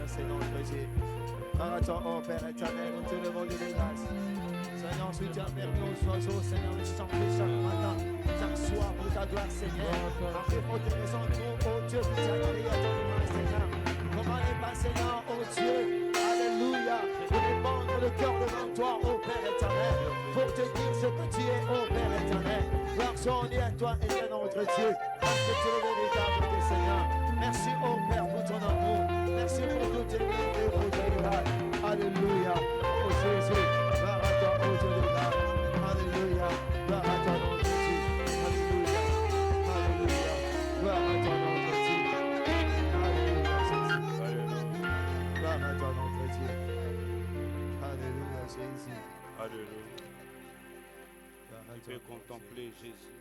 Alléluia, c'est notre Dieu. Par ton oh Père éternel, nous te levons de grâce. Seigneur, soutiens permis aux oiseaux, Seigneur, de chanter chaque matin, chaque soir pour ta gloire, Seigneur. Après, reconnaissons-nous, oh Dieu, qui t'a créé à ton image, Seigneur. Comment n'est pas, Seigneur, oh Dieu, Alléluia, pour répandre le cœur devant toi, oh Père éternel, pour te dire ce que tu es, oh Père éternel. Gloire soit à toi, et notre Dieu, parce que tu es le véritable Dieu, Seigneur. Merci, oh Père, pour ton amour. Merci pour toutes tes bienfaits, pour tes miracles. Alléluia, oh Jésus, gloire à toi, oh Dieu de gloire. Alléluia, gloire à toi, notre Dieu. Alléluia, alléluia, gloire à toi, notre Dieu. Alléluia, Jésus. Gloire à toi, notre Dieu. Alléluia, Jésus. Alléluia. Tu peux contempler Jésus.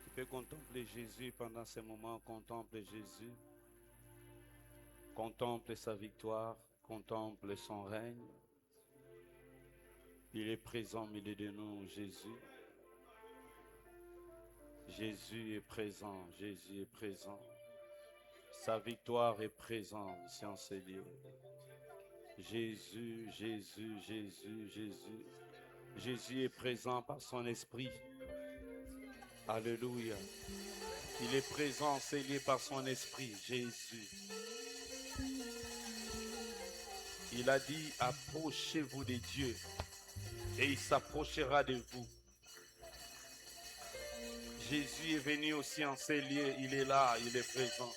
Tu peux contempler Jésus pendant ces moments. Contemple Jésus. Contemple sa victoire. Contemple son règne. Il est présent au milieu de nous, Jésus. Jésus est présent. Jésus est présent. Sa victoire est présente ici en ces lieux. Jésus, Jésus, Jésus, Jésus. Jésus est présent par son esprit. Alléluia. Il est présent, scellé par son esprit, Jésus. Il a dit, approchez-vous de Dieu et il s'approchera de vous. Jésus est venu aussi en ces lieux, il est là, il est présent.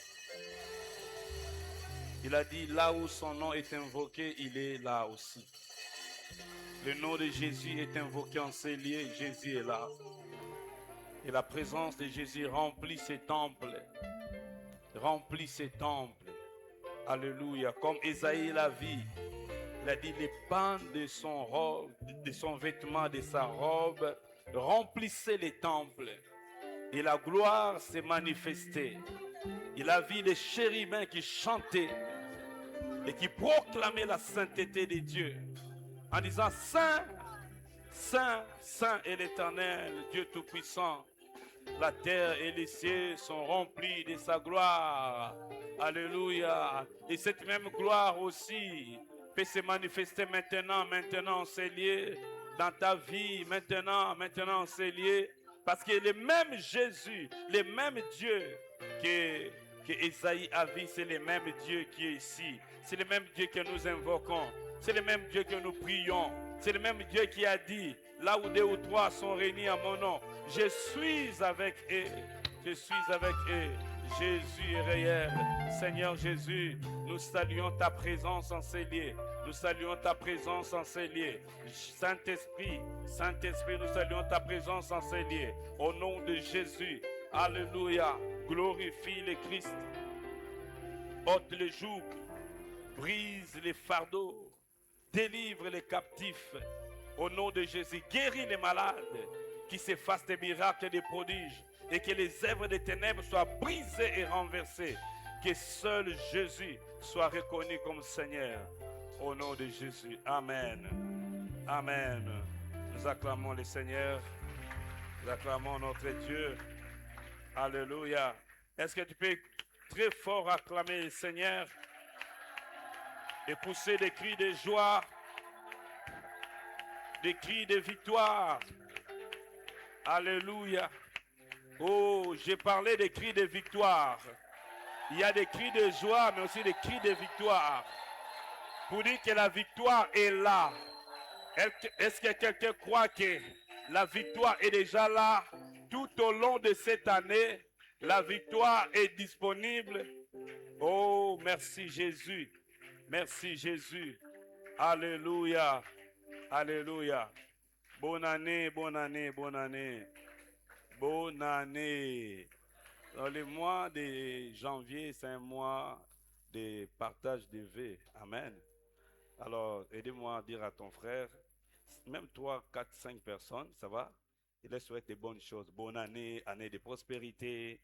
Il a dit, là où son nom est invoqué, il est là aussi. Le nom de Jésus est invoqué en ces lieux, Jésus est là. Et la présence de Jésus remplit ces temples. Remplit ces temples. Alléluia. Comme Ésaïe l'a vu, il a dit, les pans de son robe, de son vêtement, de sa robe, remplissaient les temples. Et la gloire s'est manifestée. Il a vu les chérubins qui chantaient et qui proclamaient la sainteté de Dieu en disant, Saint, Saint, Saint est l'Éternel, Dieu Tout-Puissant. La terre et les cieux sont remplis de sa gloire. Alléluia. Et cette même gloire aussi peut se manifester maintenant en ces lieux, dans ta vie, maintenant en ces lieux. Parce que le même Jésus, le même Dieu que Esaïe a vu, c'est le même Dieu qui est ici. C'est le même Dieu que nous invoquons. C'est le même Dieu que nous prions. C'est le même Dieu qui a dit, là où 2 ou 3 sont réunis à mon nom, je suis avec eux. Je suis avec eux. Jésus est réel. Seigneur Jésus, nous saluons ta présence en ces lieux. Nous saluons ta présence en ces lieux. Saint-Esprit, Saint-Esprit, nous saluons ta présence en ces lieux. Au nom de Jésus, alléluia, glorifie le Christ. Ôte le joug, brise les fardeaux, délivre les captifs. Au nom de Jésus, guéris les malades, qui se fassent des miracles et des prodiges, et que les œuvres des ténèbres soient brisées et renversées. Que seul Jésus soit reconnu comme Seigneur. Au nom de Jésus. Amen. Amen. Nous acclamons le Seigneur. Nous acclamons notre Dieu. Alléluia. Est-ce que tu peux très fort acclamer le Seigneur et pousser des cris de joie, des cris de victoire? Alléluia. Oh, j'ai parlé des cris de victoire. Il y a des cris de joie, mais aussi des cris de victoire. Pour dire que la victoire est là. Est-ce que quelqu'un croit que la victoire est déjà là? Tout au long de cette année, la victoire est disponible. Oh, merci Jésus. Merci Jésus. Alléluia. Alléluia. Bonne année, bonne année, bonne année. Bonne année. Dans le mois de janvier, c'est un mois de partage de vœux. Amen. Alors, aidez-moi à dire à ton frère, même 3, 4, 5 personnes, ça va? Il leur souhaite des bonnes choses. Bonne année, année de prospérité.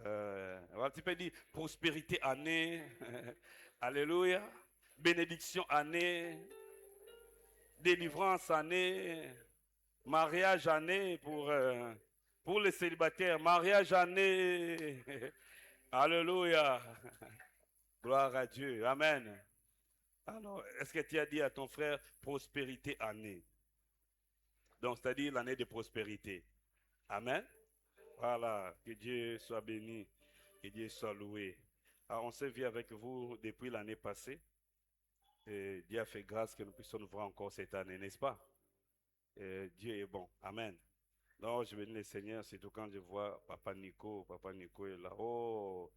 Alors, tu peux dire prospérité année. Alléluia. Bénédiction année. Délivrance année. Mariage année pour les célibataires. Mariage année. Alléluia. Gloire à Dieu. Amen. Alors, est-ce que tu as dit à ton frère prospérité année? Donc, c'est-à-dire l'année de prospérité. Amen. Voilà. Que Dieu soit béni. Que Dieu soit loué. Alors, on s'est vu avec vous depuis l'année passée. Et Dieu a fait grâce que nous puissions nous voir encore cette année, n'est-ce pas? Et Dieu est bon. Amen. Donc, je bénis le Seigneur, surtout quand je vois Papa Nico. Papa Nico est là. Oh,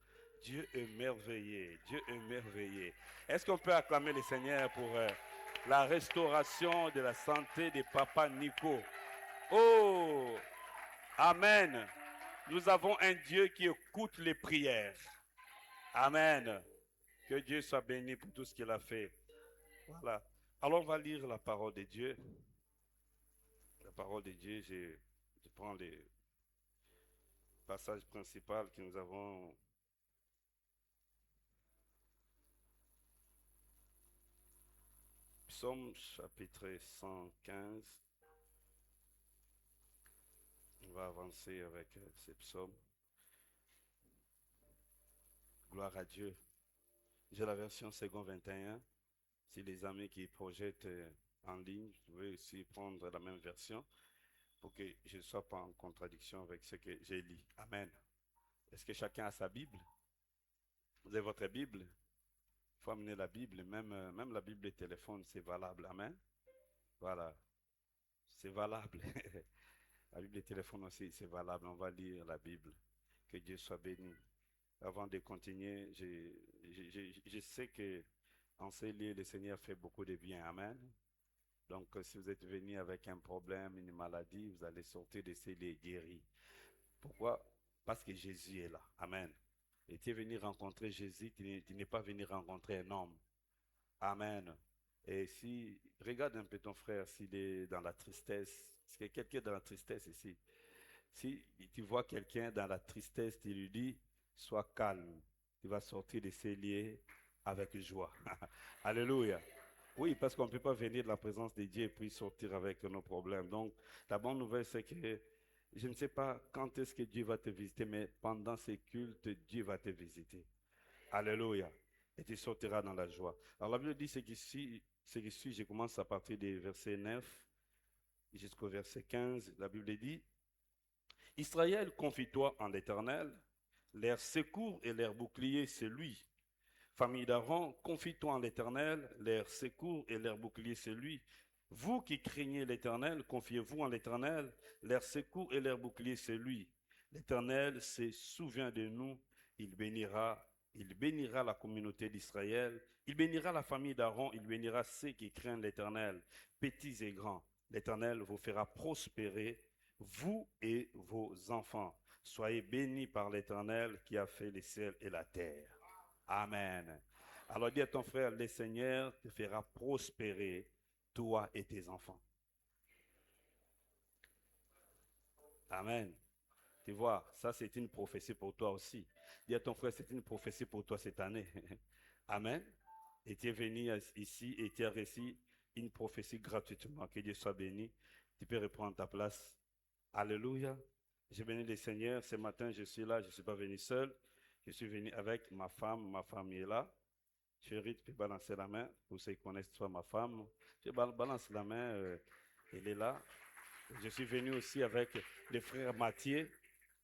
Dieu est merveilleux. Dieu est merveilleux. Est-ce qu'on peut acclamer le Seigneur pour la restauration de la santé de Papa Nico? Oh, Amen. Nous avons un Dieu qui écoute les prières. Amen. Que Dieu soit béni pour tout ce qu'il a fait. Voilà. Alors, on va lire la parole de Dieu. La parole de Dieu, je prends les passages principaux que nous avons. Psaume chapitre 115. On va avancer avec ces psaumes. Gloire à Dieu. J'ai la version second 21. Si les amis qui projettent en ligne, je vais aussi prendre la même version pour que je ne sois pas en contradiction avec ce que j'ai lu. Amen. Est-ce que chacun a sa Bible? Vous avez votre Bible? Il faut amener la Bible, même la Bible et téléphone, c'est valable. Amen. Voilà. C'est valable. La Bible et téléphone aussi, c'est valable. On va lire la Bible. Que Dieu soit béni. Avant de continuer, je sais que en ces lieux, le Seigneur fait beaucoup de bien. Amen. Donc, si vous êtes venu avec un problème, une maladie, vous allez sortir de ces lieux guéris. Pourquoi? Parce que Jésus est là. Amen. Et tu es venu rencontrer Jésus, tu n'es pas venu rencontrer un homme. Amen. Et si, regarde un peu ton frère s'il est dans la tristesse. Est-ce qu'il y a quelqu'un dans la tristesse ici? Si tu vois quelqu'un dans la tristesse, tu lui dis, sois calme. Tu vas sortir de ces lieux avec joie. Alléluia. Oui, parce qu'on ne peut pas venir de la présence de Dieu et puis sortir avec nos problèmes. Donc, la bonne nouvelle, c'est que je ne sais pas quand est-ce que Dieu va te visiter, mais pendant ces cultes, Dieu va te visiter. Alléluia. Et tu sortiras dans la joie. Alors, la Bible dit ce qui suit, je commence à partir du verset 9 jusqu'au verset 15. La Bible dit, Israël, confie-toi en l'Éternel, leur secours et leur bouclier, c'est lui. Famille d'Aaron, confie-toi en l'Éternel, leur secours et leur bouclier, c'est lui. Vous qui craignez l'Éternel, confiez-vous en l'Éternel, leur secours et leur bouclier, c'est lui. L'Éternel se souvient de nous, il bénira la communauté d'Israël, il bénira la famille d'Aaron, il bénira ceux qui craignent l'Éternel, petits et grands. L'Éternel vous fera prospérer, vous et vos enfants. Soyez bénis par l'Éternel qui a fait les cieux et la terre. Amen. Alors dis à ton frère, le Seigneur te fera prospérer, toi et tes enfants. Amen. Tu vois, ça c'est une prophétie pour toi aussi. Dis à ton frère, c'est une prophétie pour toi cette année. Amen. Et tu es venu ici et tu as reçu une prophétie gratuitement. Que Dieu soit béni. Tu peux reprendre ta place. Alléluia. Je bénis le Seigneur. Ce matin, je suis là. Je ne suis pas venu seul. Je suis venu avec ma femme. Ma femme est là. Chérie, tu peux balancer la main. Pour ceux qui connaissent toi, ma femme. Je balance la main. Elle est là. Je suis venu aussi avec le frère Mathieu.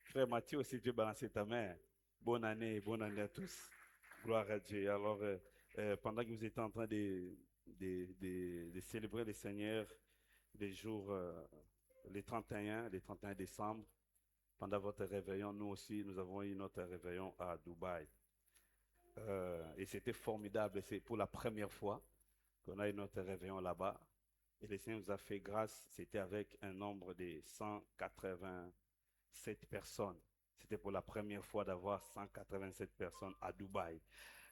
Frère Mathieu aussi, tu peux balancer ta main. Bonne année à tous. Gloire à Dieu. Alors, pendant que vous étiez en train de célébrer le Seigneur les jours, les 31 décembre, pendant votre réveillon, nous aussi, nous avons eu notre réveillon à Dubaï. Et c'était formidable. C'est pour la première fois qu'on a eu notre réveillon là-bas. Et le Seigneur nous a fait grâce. C'était avec un nombre de 187 personnes. C'était pour la première fois d'avoir 187 personnes à Dubaï.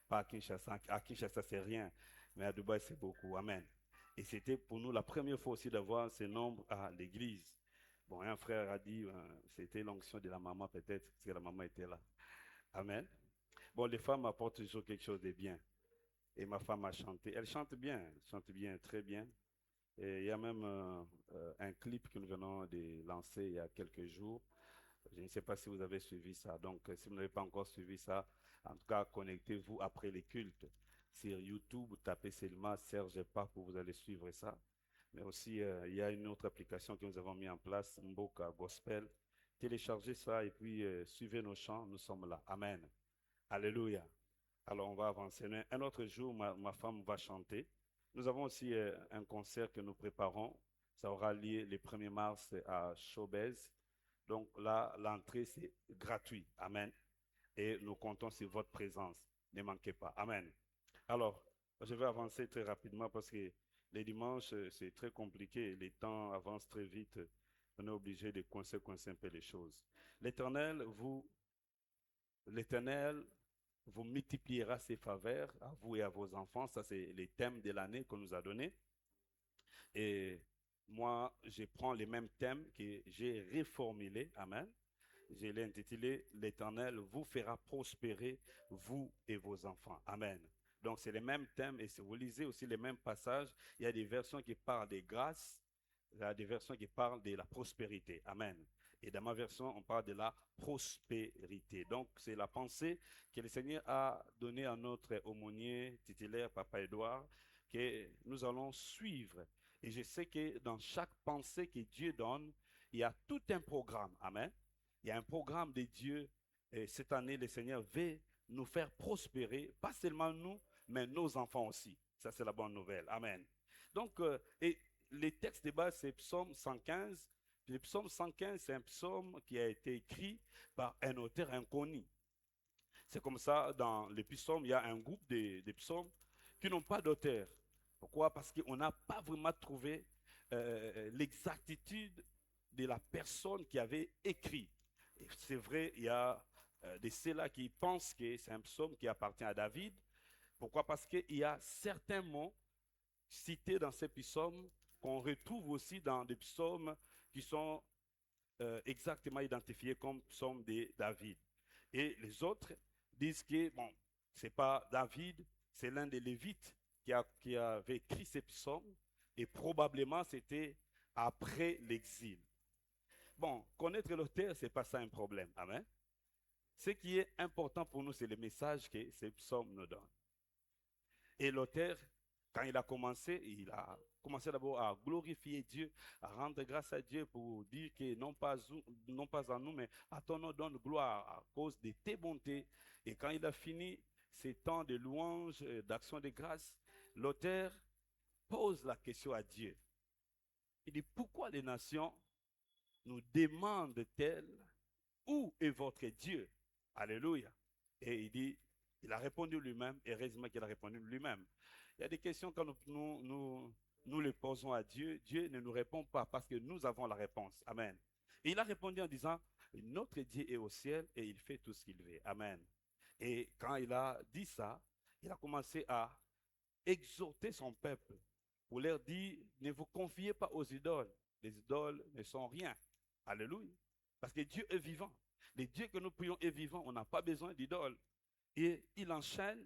Pas à Kinshasa. À Kinshasa, c'est rien. Mais à Dubaï, c'est beaucoup. Amen. Et c'était pour nous la première fois aussi d'avoir ce nombre à l'église. Bon, un frère a dit, c'était l'onction de la maman peut-être, parce que la maman était là. Amen. Bon, les femmes apportent toujours quelque chose de bien. Et ma femme a chanté. Elle chante bien, très bien. Et il y a même un clip que nous venons de lancer il y a quelques jours. Je ne sais pas si vous avez suivi ça. Donc, si vous n'avez pas encore suivi ça, En tout cas, connectez-vous après les cultes. Sur YouTube, tapez seulement Serge Pape, vous allez suivre ça. Mais aussi, il y a une autre application que nous avons mis en place, Mboka Gospel. Téléchargez ça et puis suivez nos chants, nous sommes là. Amen. Alléluia. Alors, on va avancer. Un autre jour, ma femme va chanter. Nous avons aussi un concert que nous préparons. Ça aura lieu le 1er mars à Chobez. Donc là, l'entrée, c'est gratuit. Amen. Et nous comptons sur votre présence. Ne manquez pas. Amen. Alors, je vais avancer très rapidement parce que les dimanches, c'est très compliqué. Les temps avancent très vite. On est obligé de coincer un peu les choses. L'Éternel vous multipliera ses faveurs à vous et à vos enfants. Ça, c'est les thèmes de l'année qu'on nous a donnés. Et moi, je prends les mêmes thèmes que j'ai reformulés. Amen. Je l'ai intitulé « L'Éternel vous fera prospérer, vous et vos enfants. » Amen. Donc, c'est les mêmes thèmes et si vous lisez aussi les mêmes passages, il y a des versions qui parlent des grâces, il y a des versions qui parlent de la prospérité. Amen. Et dans ma version, on parle de la prospérité. Donc, c'est la pensée que le Seigneur a donnée à notre aumônier titulaire, Papa Édouard, que nous allons suivre. Et je sais que dans chaque pensée que Dieu donne, il y a tout un programme. Amen. Il y a un programme de Dieu. Et cette année, le Seigneur veut nous faire prospérer, pas seulement nous, mais nos enfants aussi. Ça, c'est la bonne nouvelle. Amen. Donc, et les textes de base, c'est Psaume 115. Le psaume 115, c'est un psaume qui a été écrit par un auteur inconnu. C'est comme ça, dans les psaumes, il y a un groupe de psaumes qui n'ont pas d'auteur. Pourquoi? Parce qu'on n'a pas vraiment trouvé l'exactitude de la personne qui avait écrit. C'est vrai, il y a de ceux-là qui pensent que c'est un psaume qui appartient à David. Pourquoi? Parce qu'il y a certains mots cités dans ces psaumes qu'on retrouve aussi dans des psaumes qui sont exactement identifiés comme psaumes de David. Et les autres disent que, bon, ce n'est pas David, c'est l'un des Lévites qui avait écrit ces psaumes et probablement c'était après l'exil. Bon, connaître l'auteur, ce n'est pas ça un problème. Amen. Ce qui est important pour nous, c'est le message que ces psaumes nous donnent. Et l'auteur, quand il a commencé d'abord à glorifier Dieu, à rendre grâce à Dieu pour dire que non pas à nous, mais à ton nom donne gloire à cause de tes bontés. Et quand il a fini ces temps de louange, d'action de grâce, l'auteur pose la question à Dieu. Il dit, pourquoi les nations nous demandent-elles, où est votre Dieu? Alléluia. Et il dit, il a répondu lui-même, heureusement qu'il a répondu lui-même. Il y a des questions quand nous les posons à Dieu, Dieu ne nous répond pas parce que nous avons la réponse. Amen. Et il a répondu en disant, notre Dieu est au ciel et il fait tout ce qu'il veut. Amen. Et quand il a dit ça, il a commencé à exhorter son peuple pour leur dire, ne vous confiez pas aux idoles. Les idoles ne sont rien. Alléluia. Parce que Dieu est vivant. Le Dieu que nous prions est vivant. On n'a pas besoin d'idoles. Et il enchaîne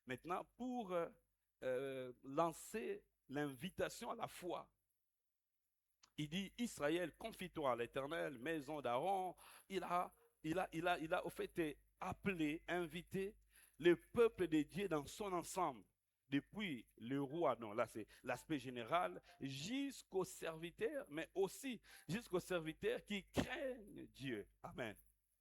maintenant pour lancer l'invitation à la foi. Il dit, Israël, confie-toi à l'Éternel, maison d'Aaron. Il a au fait appelé, invité le peuple de Dieu dans son ensemble. Depuis le roi, non, là c'est l'aspect général, jusqu'aux serviteurs, mais aussi jusqu'aux serviteurs qui craignent Dieu. Amen.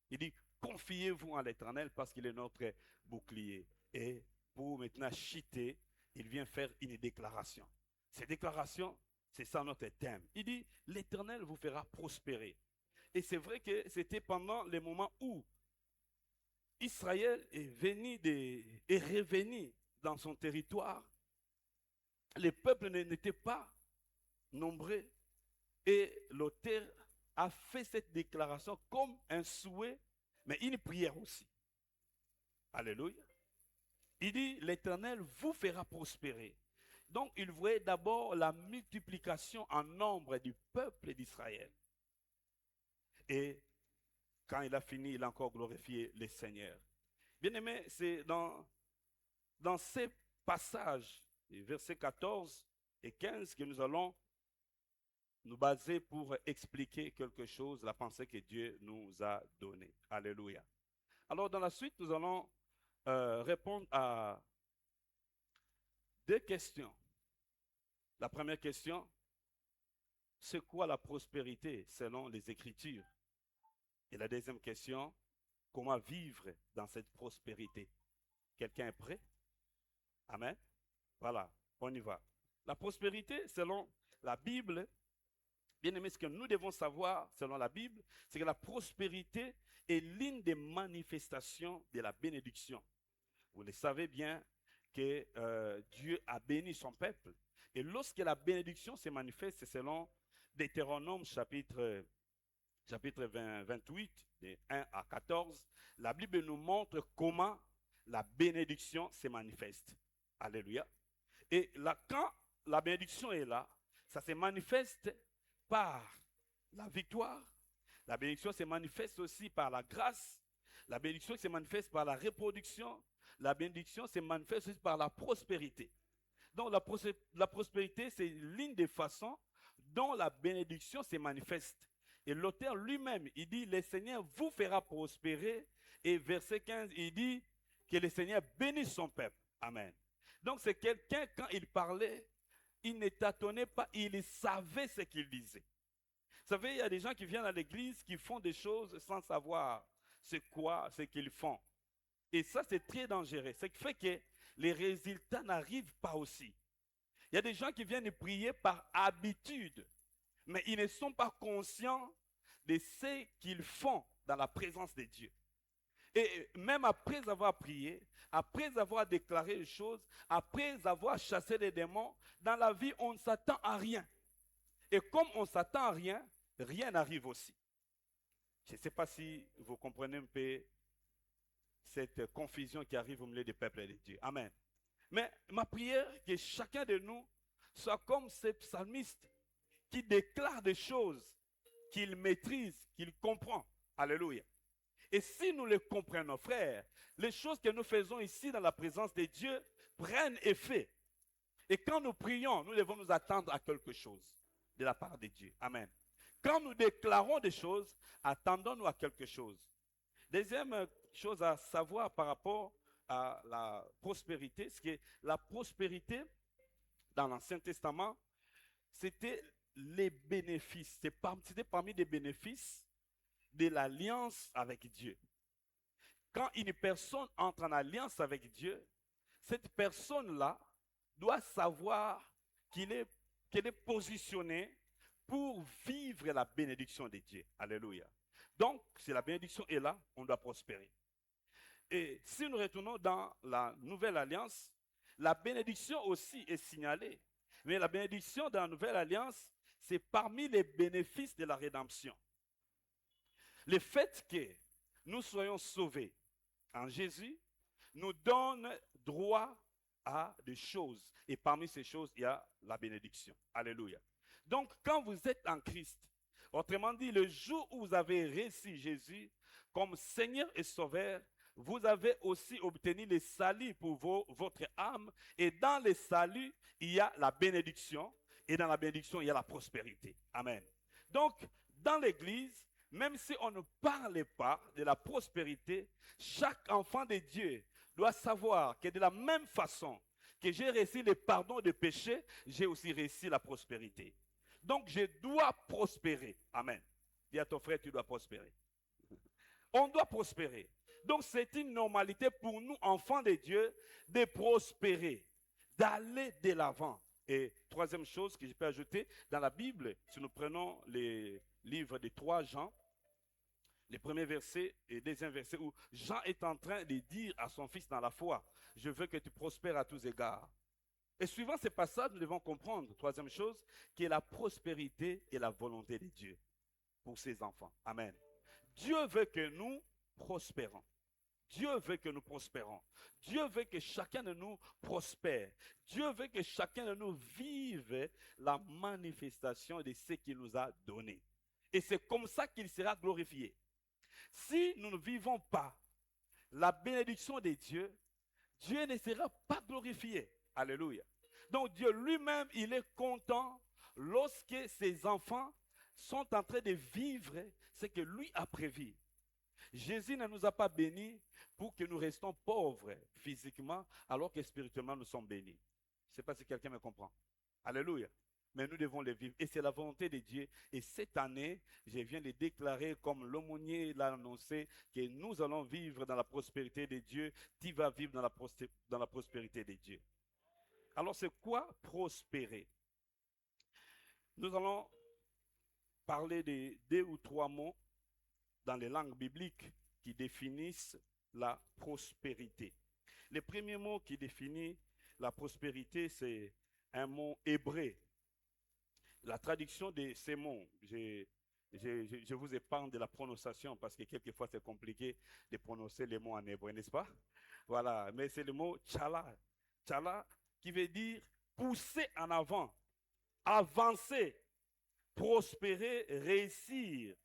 Il dit, confiez-vous en l'Éternel parce qu'il est notre bouclier. Et pour maintenant chiter, il vient faire une déclaration. Cette déclaration, c'est ça notre thème. Il dit, l'Éternel vous fera prospérer. Et c'est vrai que c'était pendant les moments où Israël est revenu dans son territoire. Les peuples n'étaient pas nombreux. Et l'auteur a fait cette déclaration comme un souhait, mais une prière aussi. Alléluia. Il dit, l'Éternel vous fera prospérer. Donc, il voyait d'abord la multiplication en nombre du peuple d'Israël. Et quand il a fini, il a encore glorifié le Seigneur. Bien aimé, c'est dans ces passages, versets 14 et 15, que nous allons nous baser pour expliquer quelque chose, la pensée que Dieu nous a donnée. Alléluia. Alors, dans la suite, nous allons répondre à deux questions. La première question, c'est quoi la prospérité selon les Écritures? Et la deuxième question, comment vivre dans cette prospérité? Quelqu'un est prêt? Amen. Voilà, on y va. La prospérité, selon la Bible, bien aimé, ce que nous devons savoir, selon la Bible, c'est que la prospérité est l'une des manifestations de la bénédiction. Vous le savez bien que Dieu a béni son peuple. Et lorsque la bénédiction se manifeste, selon Deutéronome chapitre 28, de 1 à 14, la Bible nous montre comment la bénédiction se manifeste. Alléluia. Et là, quand la bénédiction est là, ça se manifeste par la victoire. La bénédiction se manifeste aussi par la grâce. La bénédiction se manifeste par la reproduction. La bénédiction se manifeste aussi par la prospérité. Donc la prospérité, c'est l'une des façons dont la bénédiction se manifeste. Et l'auteur lui-même, il dit, le Seigneur vous fera prospérer. Et verset 15, il dit que le Seigneur bénisse son peuple. Amen. Donc c'est quelqu'un, quand il parlait, il ne tâtonnait pas, il savait ce qu'il disait. Vous savez, il y a des gens qui viennent à l'église qui font des choses sans savoir c'est quoi ce qu'ils font. Et ça, c'est très dangereux. Ce qui fait que les résultats n'arrivent pas aussi. Il y a des gens qui viennent prier par habitude, mais ils ne sont pas conscients de ce qu'ils font dans la présence de Dieu. Et même après avoir prié, après avoir déclaré les choses, après avoir chassé les démons, dans la vie, on ne s'attend à rien. Et comme on ne s'attend à rien, rien n'arrive aussi. Je ne sais pas si vous comprenez un peu cette confusion qui arrive au milieu des peuples et de Dieu. Amen. Mais ma prière, que chacun de nous soit comme ce psalmiste qui déclare des choses qu'il maîtrise, qu'il comprend. Alléluia. Et si nous les comprenons, frères, les choses que nous faisons ici dans la présence de Dieu prennent effet. Et quand nous prions, nous devons nous attendre à quelque chose de la part de Dieu. Amen. Quand nous déclarons des choses, attendons-nous à quelque chose. Deuxième chose à savoir par rapport à la prospérité, c'est que la prospérité dans l'Ancien Testament, c'était les bénéfices. C'était parmi les bénéfices de l'alliance avec Dieu. Quand une personne entre en alliance avec Dieu, cette personne-là doit savoir qu'elle est positionnée pour vivre la bénédiction de Dieu. Alléluia. Donc, si la bénédiction est là, on doit prospérer. Et si nous retournons dans la nouvelle alliance, la bénédiction aussi est signalée. Mais la bénédiction dans la nouvelle alliance, c'est parmi les bénéfices de la rédemption. Le fait que nous soyons sauvés en Jésus nous donne droit à des choses. Et parmi ces choses, il y a la bénédiction. Alléluia. Donc, quand vous êtes en Christ, autrement dit, le jour où vous avez reçu Jésus comme Seigneur et Sauveur, vous avez aussi obtenu le salut pour votre âme. Et dans le salut, il y a la bénédiction. Et dans la bénédiction, il y a la prospérité. Amen. Donc, dans l'Église, même si on ne parle pas de la prospérité, chaque enfant de Dieu doit savoir que de la même façon que j'ai reçu le pardon de péché, j'ai aussi reçu la prospérité. Donc, je dois prospérer. Amen. Dis à ton frère, tu dois prospérer. On doit prospérer. Donc, c'est une normalité pour nous, enfants de Dieu, de prospérer, d'aller de l'avant. Et troisième chose que je peux ajouter, dans la Bible, si nous prenons les livres de 3 Jean, les premiers versets et deuxième verset où Jean est en train de dire à son fils dans la foi, je veux que tu prospères à tous égards. Et suivant ces passages, nous devons comprendre, troisième chose, que la prospérité est la volonté de Dieu pour ses enfants. Amen. Dieu veut que nous prospérons. Dieu veut que nous prospérons. Dieu veut que chacun de nous prospère. Dieu veut que chacun de nous vive la manifestation de ce qu'il nous a donné. Et c'est comme ça qu'il sera glorifié. Si nous ne vivons pas la bénédiction de Dieu, Dieu ne sera pas glorifié. Alléluia. Donc Dieu lui-même, il est content lorsque ses enfants sont en train de vivre ce que lui a prévu. Jésus ne nous a pas bénis pour que nous restions pauvres physiquement, alors que spirituellement nous sommes bénis. Je ne sais pas si quelqu'un me comprend. Alléluia. Mais nous devons les vivre. Et c'est la volonté de Dieu. Et cette année, je viens de déclarer, comme l'aumônier l'a annoncé, que nous allons vivre dans la prospérité de Dieu. Tu vas vivre dans la prospérité de Dieu. Alors, c'est quoi prospérer? Nous allons parler de 2 ou 3 mots dans les langues bibliques qui définissent la prospérité. Le premier mot qui définit la prospérité, c'est un mot hébreu. La traduction de ces mots, je vous épargne de la prononciation parce que quelquefois c'est compliqué de prononcer les mots en hébreu, n'est-ce pas? Voilà, mais c'est le mot tchala. Tchala qui veut dire pousser en avant, avancer, prospérer, réussir.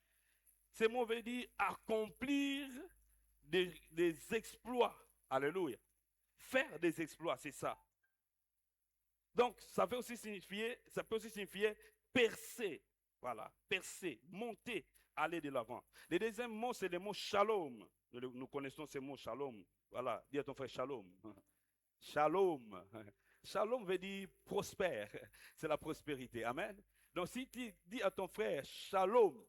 Ce mot veut dire accomplir des exploits. Alléluia. Faire des exploits, c'est ça. Donc, ça peut aussi signifier percer. Voilà, percer, monter, aller de l'avant. Le deuxième mot, c'est le mot shalom. Nous connaissons ce mot shalom. Voilà, dis à ton frère shalom. Shalom. Shalom veut dire prospère. C'est la prospérité. Amen. Donc, si tu dis à ton frère shalom,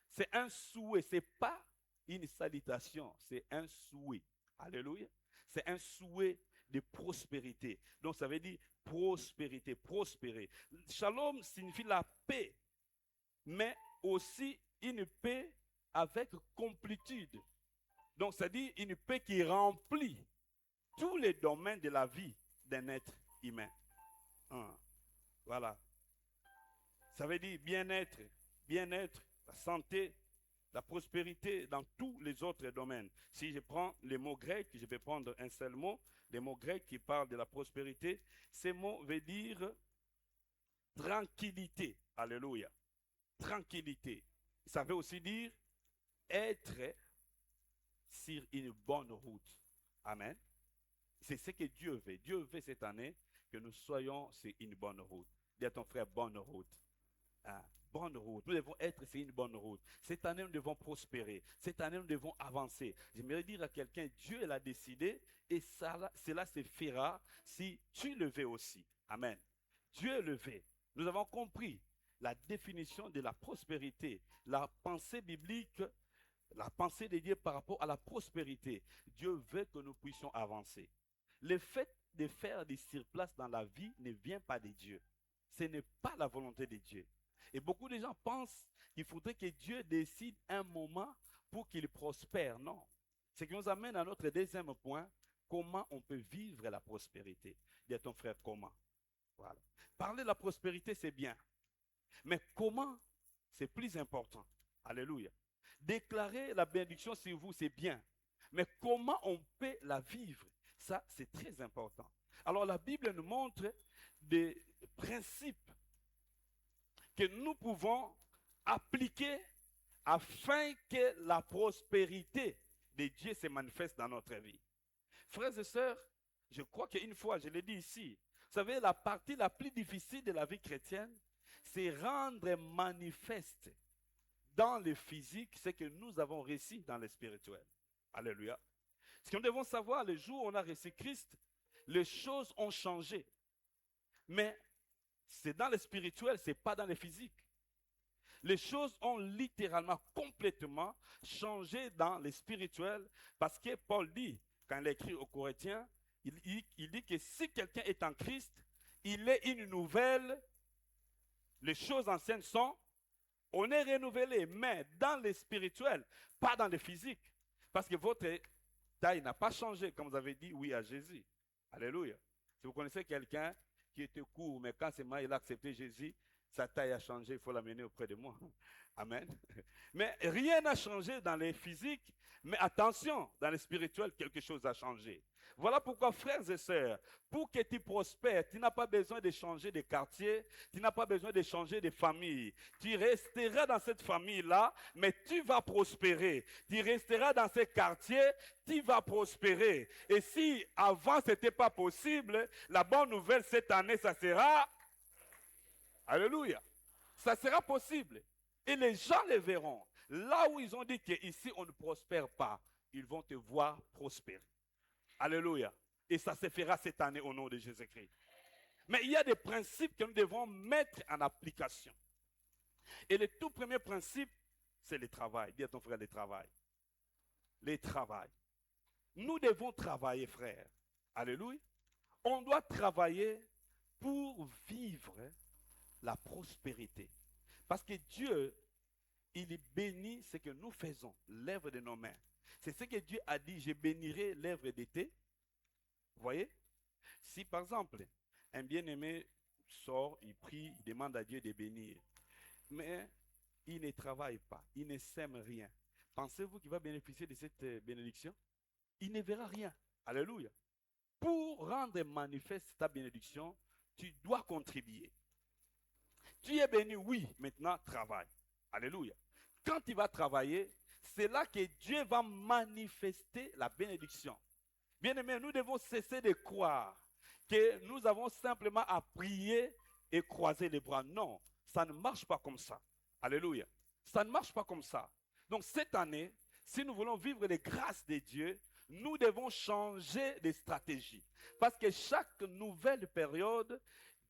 c'est un souhait, ce n'est pas une salutation, c'est un souhait. Alléluia. C'est un souhait de prospérité. Donc, ça veut dire prospérité, prospérer. Shalom signifie la paix, mais aussi une paix avec complétude. Donc, ça dit une paix qui remplit tous les domaines de la vie d'un être humain. Voilà. Ça veut dire bien-être, la santé, la prospérité dans tous les autres domaines. Si je prends les mots grecs, je vais prendre un seul mot, les mots grecs qui parlent de la prospérité. Ces mots veulent dire tranquillité. Alléluia. Tranquillité. Ça veut aussi dire être sur une bonne route. Amen. C'est ce que Dieu veut. Dieu veut cette année que nous soyons sur une bonne route. Dis à ton frère, bonne route. Bonne route. Nous devons être sur une bonne route. Cette année, nous devons prospérer. Cette année, nous devons avancer. J'aimerais dire à quelqu'un, Dieu l'a décidé et cela se fera si tu le veux aussi. Amen. Dieu le veut. Nous avons compris la définition de la prospérité, la pensée biblique, la pensée de Dieu par rapport à la prospérité. Dieu veut que nous puissions avancer. Le fait de faire des surplaces dans la vie ne vient pas de Dieu. Ce n'est pas la volonté de Dieu. Et beaucoup de gens pensent qu'il faudrait que Dieu décide un moment pour qu'il prospère. Non. Ce qui nous amène à notre deuxième point, comment on peut vivre la prospérité. Dis à ton frère comment. Voilà. Parler de la prospérité, c'est bien. Mais comment, c'est plus important. Alléluia. Déclarer la bénédiction sur vous, c'est bien. Mais comment on peut la vivre? Ça, c'est très important. Alors la Bible nous montre des principes que nous pouvons appliquer afin que la prospérité de Dieu se manifeste dans notre vie. Frères et sœurs, je crois qu'une fois, je l'ai dit ici, vous savez, la partie la plus difficile de la vie chrétienne, c'est rendre manifeste dans le physique ce que nous avons reçu dans le spirituel. Alléluia. Ce que nous devons savoir, le jour où on a reçu Christ, les choses ont changé. Mais c'est dans le spirituel, ce n'est pas dans le physique. Les choses ont littéralement, complètement changé dans le spirituel parce que Paul dit, quand il écrit aux Corinthiens, il dit que si quelqu'un est en Christ, il est une nouvelle, les choses anciennes sont, on est renouvelé, mais dans le spirituel, pas dans le physique. Parce que votre taille n'a pas changé, comme vous avez dit oui à Jésus. Alléluia. Si vous connaissez quelqu'un qui était court, mais quand il a accepté Jésus, sa taille a changé, il faut l'amener auprès de moi. Amen. Mais rien n'a changé dans les physiques, mais attention, dans le spirituel, quelque chose a changé. Voilà pourquoi, frères et sœurs, pour que tu prospères, tu n'as pas besoin de changer de quartier, tu n'as pas besoin de changer de famille. Tu resteras dans cette famille-là, mais tu vas prospérer. Tu resteras dans ce quartier, tu vas prospérer. Et si avant ce n'était pas possible, la bonne nouvelle cette année, ça sera... Alléluia. Ça sera possible. Et les gens le verront. Là où ils ont dit qu'ici on ne prospère pas, ils vont te voir prospérer. Alléluia. Et ça se fera cette année au nom de Jésus-Christ. Mais il y a des principes que nous devons mettre en application. Et le tout premier principe, c'est le travail. Dis à ton frère le travail. Le travail. Nous devons travailler, frère. Alléluia. On doit travailler pour vivre la prospérité. Parce que Dieu, il bénit ce que nous faisons, l'œuvre de nos mains. C'est ce que Dieu a dit, je bénirai l'œuvre d'été. Vous voyez? Si par exemple, un bien-aimé sort, il prie, il demande à Dieu de bénir, mais il ne travaille pas, il ne sème rien. Pensez-vous qu'il va bénéficier de cette bénédiction? Il ne verra rien. Alléluia. Pour rendre manifeste ta bénédiction, tu dois contribuer. Tu es béni, oui, maintenant travaille. Alléluia. Quand tu vas travailler, c'est là que Dieu va manifester la bénédiction. Bien-aimés, nous devons cesser de croire que nous avons simplement à prier et croiser les bras. Non, ça ne marche pas comme ça. Alléluia. Ça ne marche pas comme ça. Donc cette année, si nous voulons vivre les grâces de Dieu, nous devons changer de stratégie. Parce que chaque nouvelle période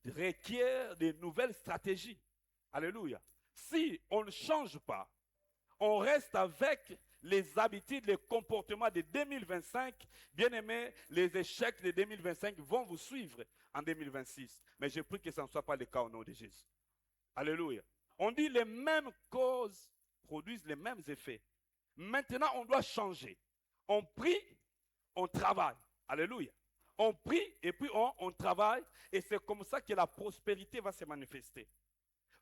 requiert de nouvelles stratégies. Alléluia. Si on ne change pas, on reste avec les habitudes, les comportements de 2025, bien aimés, les échecs de 2025 vont vous suivre en 2026. Mais je prie que ça ne soit pas le cas au nom de Jésus. Alléluia. On dit les mêmes causes produisent les mêmes effets. Maintenant, on doit changer. On prie, on travaille. Alléluia. On prie et puis on travaille. Et c'est comme ça que la prospérité va se manifester.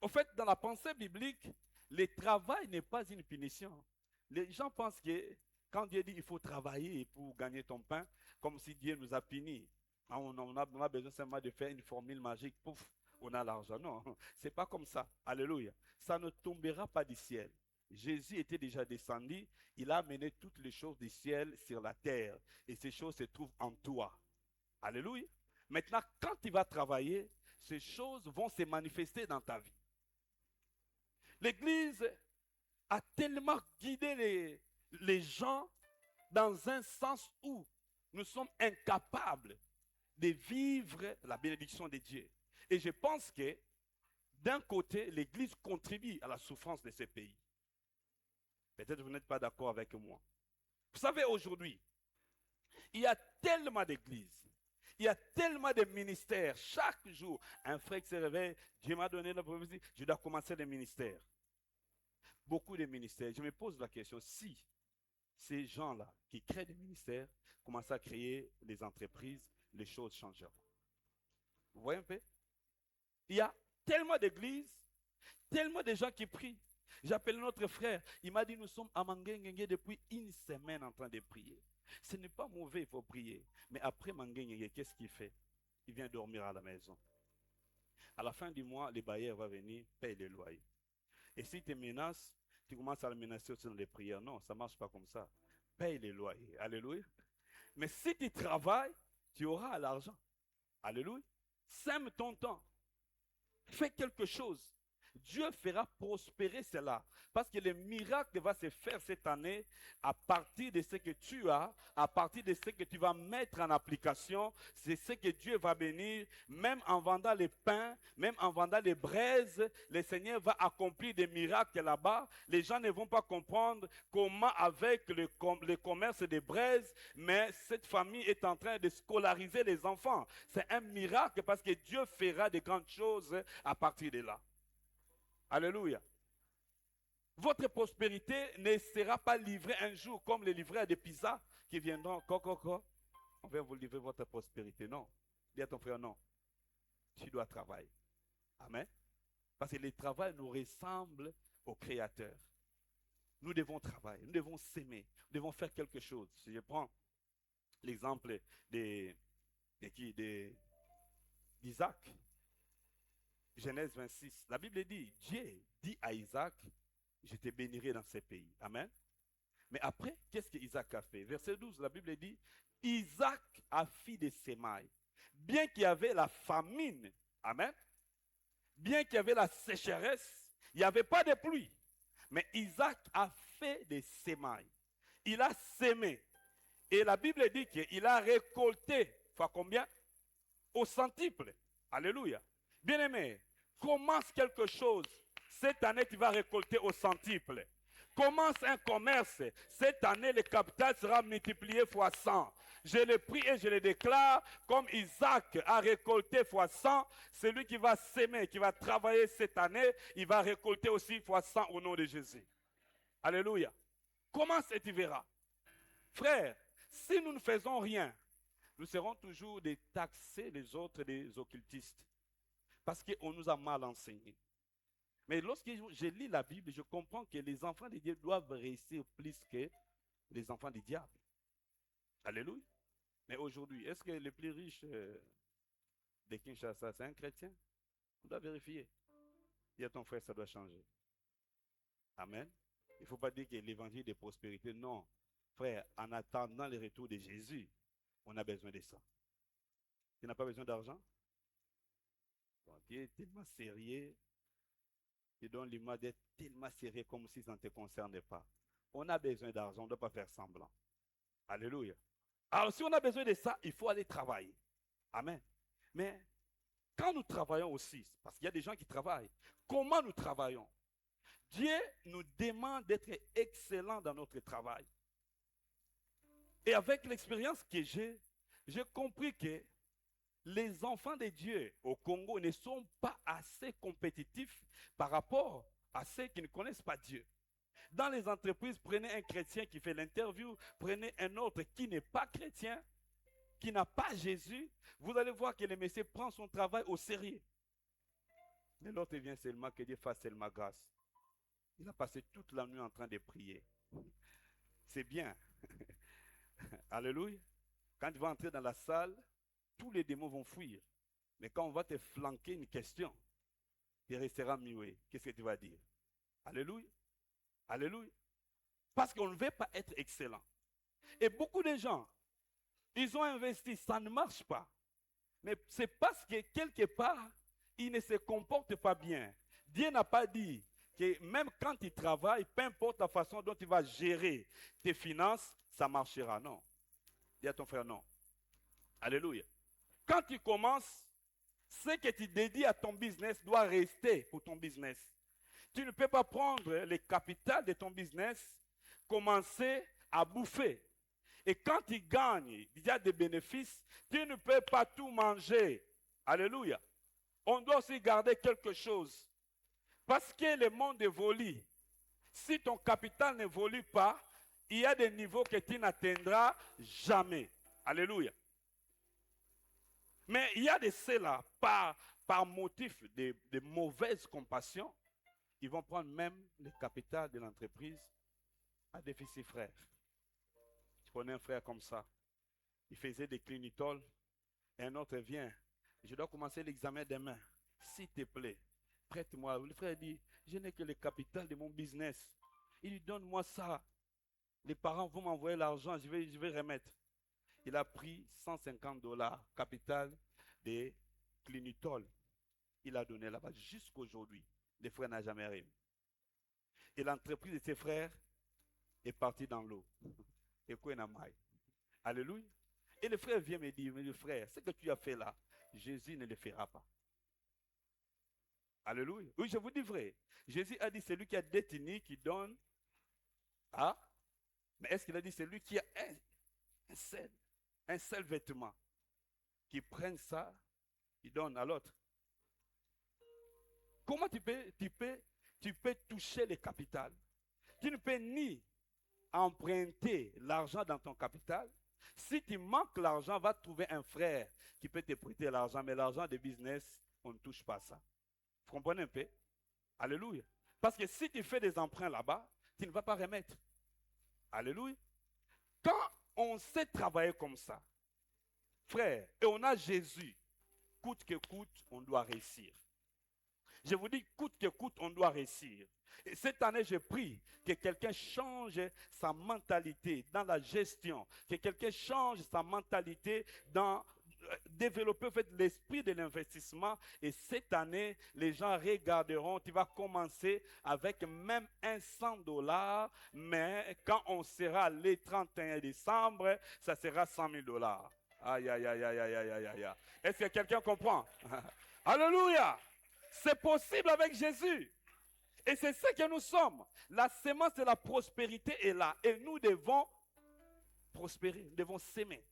En fait, dans la pensée biblique, le travail n'est pas une punition. Les gens pensent que quand Dieu dit il faut travailler pour gagner ton pain, comme si Dieu nous a punis. On a besoin seulement de faire une formule magique, pouf, on a l'argent. Non, c'est pas comme ça. Alléluia. Ça ne tombera pas du ciel. Jésus était déjà descendu, il a amené toutes les choses du ciel sur la terre. Et ces choses se trouvent en toi. Alléluia. Maintenant, quand tu vas travailler, ces choses vont se manifester dans ta vie. L'Église a tellement guidé les gens dans un sens où nous sommes incapables de vivre la bénédiction de Dieu. Et je pense que d'un côté, l'Église contribue à la souffrance de ce pays. Peut-être que vous n'êtes pas d'accord avec moi. Vous savez, aujourd'hui, il y a tellement d'églises, il y a tellement de ministères. Chaque jour, un frère qui se réveille, Dieu m'a donné la prophétie, je dois commencer le ministère. Beaucoup de ministères. Je me pose la question, si ces gens-là qui créent des ministères commencent à créer des entreprises, les choses changeront. Vous voyez un peu? Il y a tellement d'églises, tellement de gens qui prient. J'appelle notre frère, il m'a dit nous sommes à Mangengue depuis une semaine en train de prier. Ce n'est pas mauvais, il faut prier. Mais après Mangengue, qu'est-ce qu'il fait? Il vient dormir à la maison. À la fin du mois, les bailleurs vont venir payer les loyers. Et si tu menaces, tu commences à le menacer aussi dans les prières. Non, ça ne marche pas comme ça. Paye les loyers. Alléluia. Mais si tu travailles, tu auras l'argent. Alléluia. Sème ton temps. Fais quelque chose. Dieu fera prospérer cela. Parce que le miracle va se faire cette année à partir de ce que tu as, à partir de ce que tu vas mettre en application. C'est ce que Dieu va bénir. Même en vendant les pains, même en vendant les braises, le Seigneur va accomplir des miracles là-bas. Les gens ne vont pas comprendre comment avec le commerce des braises, mais cette famille est en train de scolariser les enfants. C'est un miracle parce que Dieu fera de grandes choses à partir de là. Alléluia. Votre prospérité ne sera pas livrée un jour comme les livreurs de pizza qui viendront, on va vous livrer votre prospérité. Non. Dis à ton frère, non. Tu dois travailler. Amen. Parce que le travail nous ressemble au Créateur. Nous devons travailler, nous devons s'aimer, nous devons faire quelque chose. Si je prends l'exemple d'Isaac, Genèse 26, la Bible dit, Dieu dit à Isaac, je te bénirai dans ces pays. Amen. Mais après, qu'est-ce que Isaac a fait? Verset 12, la Bible dit, Isaac a fait des semailles. Bien qu'il y avait la famine, amen, bien qu'il y avait la sécheresse, il n'y avait pas de pluie. Mais Isaac a fait des semailles. Il a sémé. Et la Bible dit qu'il a récolté, fois combien? Au centuple. Alléluia. Bien-aimé, commence quelque chose. Cette année, tu vas récolter au centuple. Commence un commerce. Cette année, le capital sera multiplié fois 100. Je le prie et je le déclare, comme Isaac a récolté fois 100, celui qui va s'aimer, qui va travailler cette année, il va récolter aussi fois 100 au nom de Jésus. Alléluia. Commence et tu verras. Frère, si nous ne faisons rien, nous serons toujours des taxés les autres des occultistes. Parce qu'on nous a mal enseigné. Mais lorsque je lis la Bible, je comprends que les enfants de Dieu doivent réussir plus que les enfants du diable. Alléluia. Mais aujourd'hui, est-ce que le plus riche de Kinshasa, c'est un chrétien? On doit vérifier. Dis à ton frère, ça doit changer. Amen. Il ne faut pas dire que l'évangile de prospérité. Non. Frère, en attendant le retour de Jésus, on a besoin de ça. Tu n'as pas besoin d'argent? Bon, tu es tellement sérieux. Tu donnes l'image d'être tellement sérieux comme si ça ne te concernait pas. On a besoin d'argent, on ne doit pas faire semblant. Alléluia. Alors, si on a besoin de ça, il faut aller travailler. Amen. Mais quand nous travaillons aussi, parce qu'il y a des gens qui travaillent, comment nous travaillons? Dieu nous demande d'être excellents dans notre travail. Et avec l'expérience que j'ai compris que les enfants de Dieu au Congo ne sont pas assez compétitifs par rapport à ceux qui ne connaissent pas Dieu. Dans les entreprises, prenez un chrétien qui fait l'interview, prenez un autre qui n'est pas chrétien, qui n'a pas Jésus, vous allez voir que le monsieur prend son travail au sérieux. Mais l'autre vient seulement que Dieu fasse seulement grâce. Il a passé toute la nuit en train de prier. C'est bien. Alléluia. Quand tu vas entrer dans la salle, tous les démons vont fuir. Mais quand on va te flanquer une question, tu resteras muet. Qu'est-ce que tu vas dire? Alléluia. Alléluia. Parce qu'on ne veut pas être excellent. Et beaucoup de gens, ils ont investi, ça ne marche pas. Mais c'est parce que quelque part, ils ne se comportent pas bien. Dieu n'a pas dit que même quand ils travaillent, peu importe la façon dont tu vas gérer tes finances, ça marchera. Non. Dis à ton frère non. Alléluia. Quand tu commences, ce que tu dédies à ton business doit rester pour ton business. Tu ne peux pas prendre le capital de ton business, commencer à bouffer. Et quand tu gagnes, il y a des bénéfices, tu ne peux pas tout manger. Alléluia. On doit aussi garder quelque chose. Parce que le monde évolue. Si ton capital n'évolue pas, il y a des niveaux que tu n'atteindras jamais. Alléluia. Mais il y a de ceux-là, par motif de mauvaise compassion, ils vont prendre même le capital de l'entreprise à déficit frère. Je connais un frère comme ça. Il faisait des clinitoles et un autre vient. Je dois commencer l'examen demain. S'il te plaît, prête-moi. Le frère dit, je n'ai que le capital de mon business. Il lui donne moi ça. Les parents vont m'envoyer l'argent, je vais remettre. Il a pris $150, capital de clinitol. Il a donné là-bas jusqu'aujourd'hui. Les frères n'ont jamais rien. Et l'entreprise de ses frères est partie dans l'eau. Et quoi n'a pas. Alléluia. Et le frère vient me dire, mais le frère, ce que tu as fait là, Jésus ne le fera pas. Alléluia. Oui, je vous dis vrai. Jésus a dit, c'est lui qui a détenu, qui donne. Ah, mais est-ce qu'il a dit, c'est lui qui a un seul vêtement, qui prenne ça, il donne à l'autre? Comment tu peux toucher le capital? Tu ne peux ni emprunter l'argent dans ton capital. Si tu manques l'argent, va trouver un frère qui peut te prêter l'argent, mais l'argent de business, on ne touche pas ça. Vous comprenez un peu? Alléluia. Parce que si tu fais des emprunts là-bas, tu ne vas pas remettre. Alléluia. Quand on sait travailler comme ça, frère, et on a Jésus, coûte que coûte, on doit réussir. Je vous dis, coûte que coûte, on doit réussir. Et cette année, je prie que quelqu'un change sa mentalité dans la gestion, que quelqu'un change sa mentalité dans développer en fait, l'esprit de l'investissement. Et cette année, les gens regarderont, tu vas commencer avec même $100, mais quand on sera le 31 décembre, ça sera $100,000. Aïe, aïe, aïe, aïe, aïe, aïe, aïe, aïe. Est-ce que quelqu'un comprend? Alléluia! C'est possible avec Jésus. Et c'est ce que nous sommes. La semence de la prospérité est là. Et nous devons prospérer, nous devons s'aimer.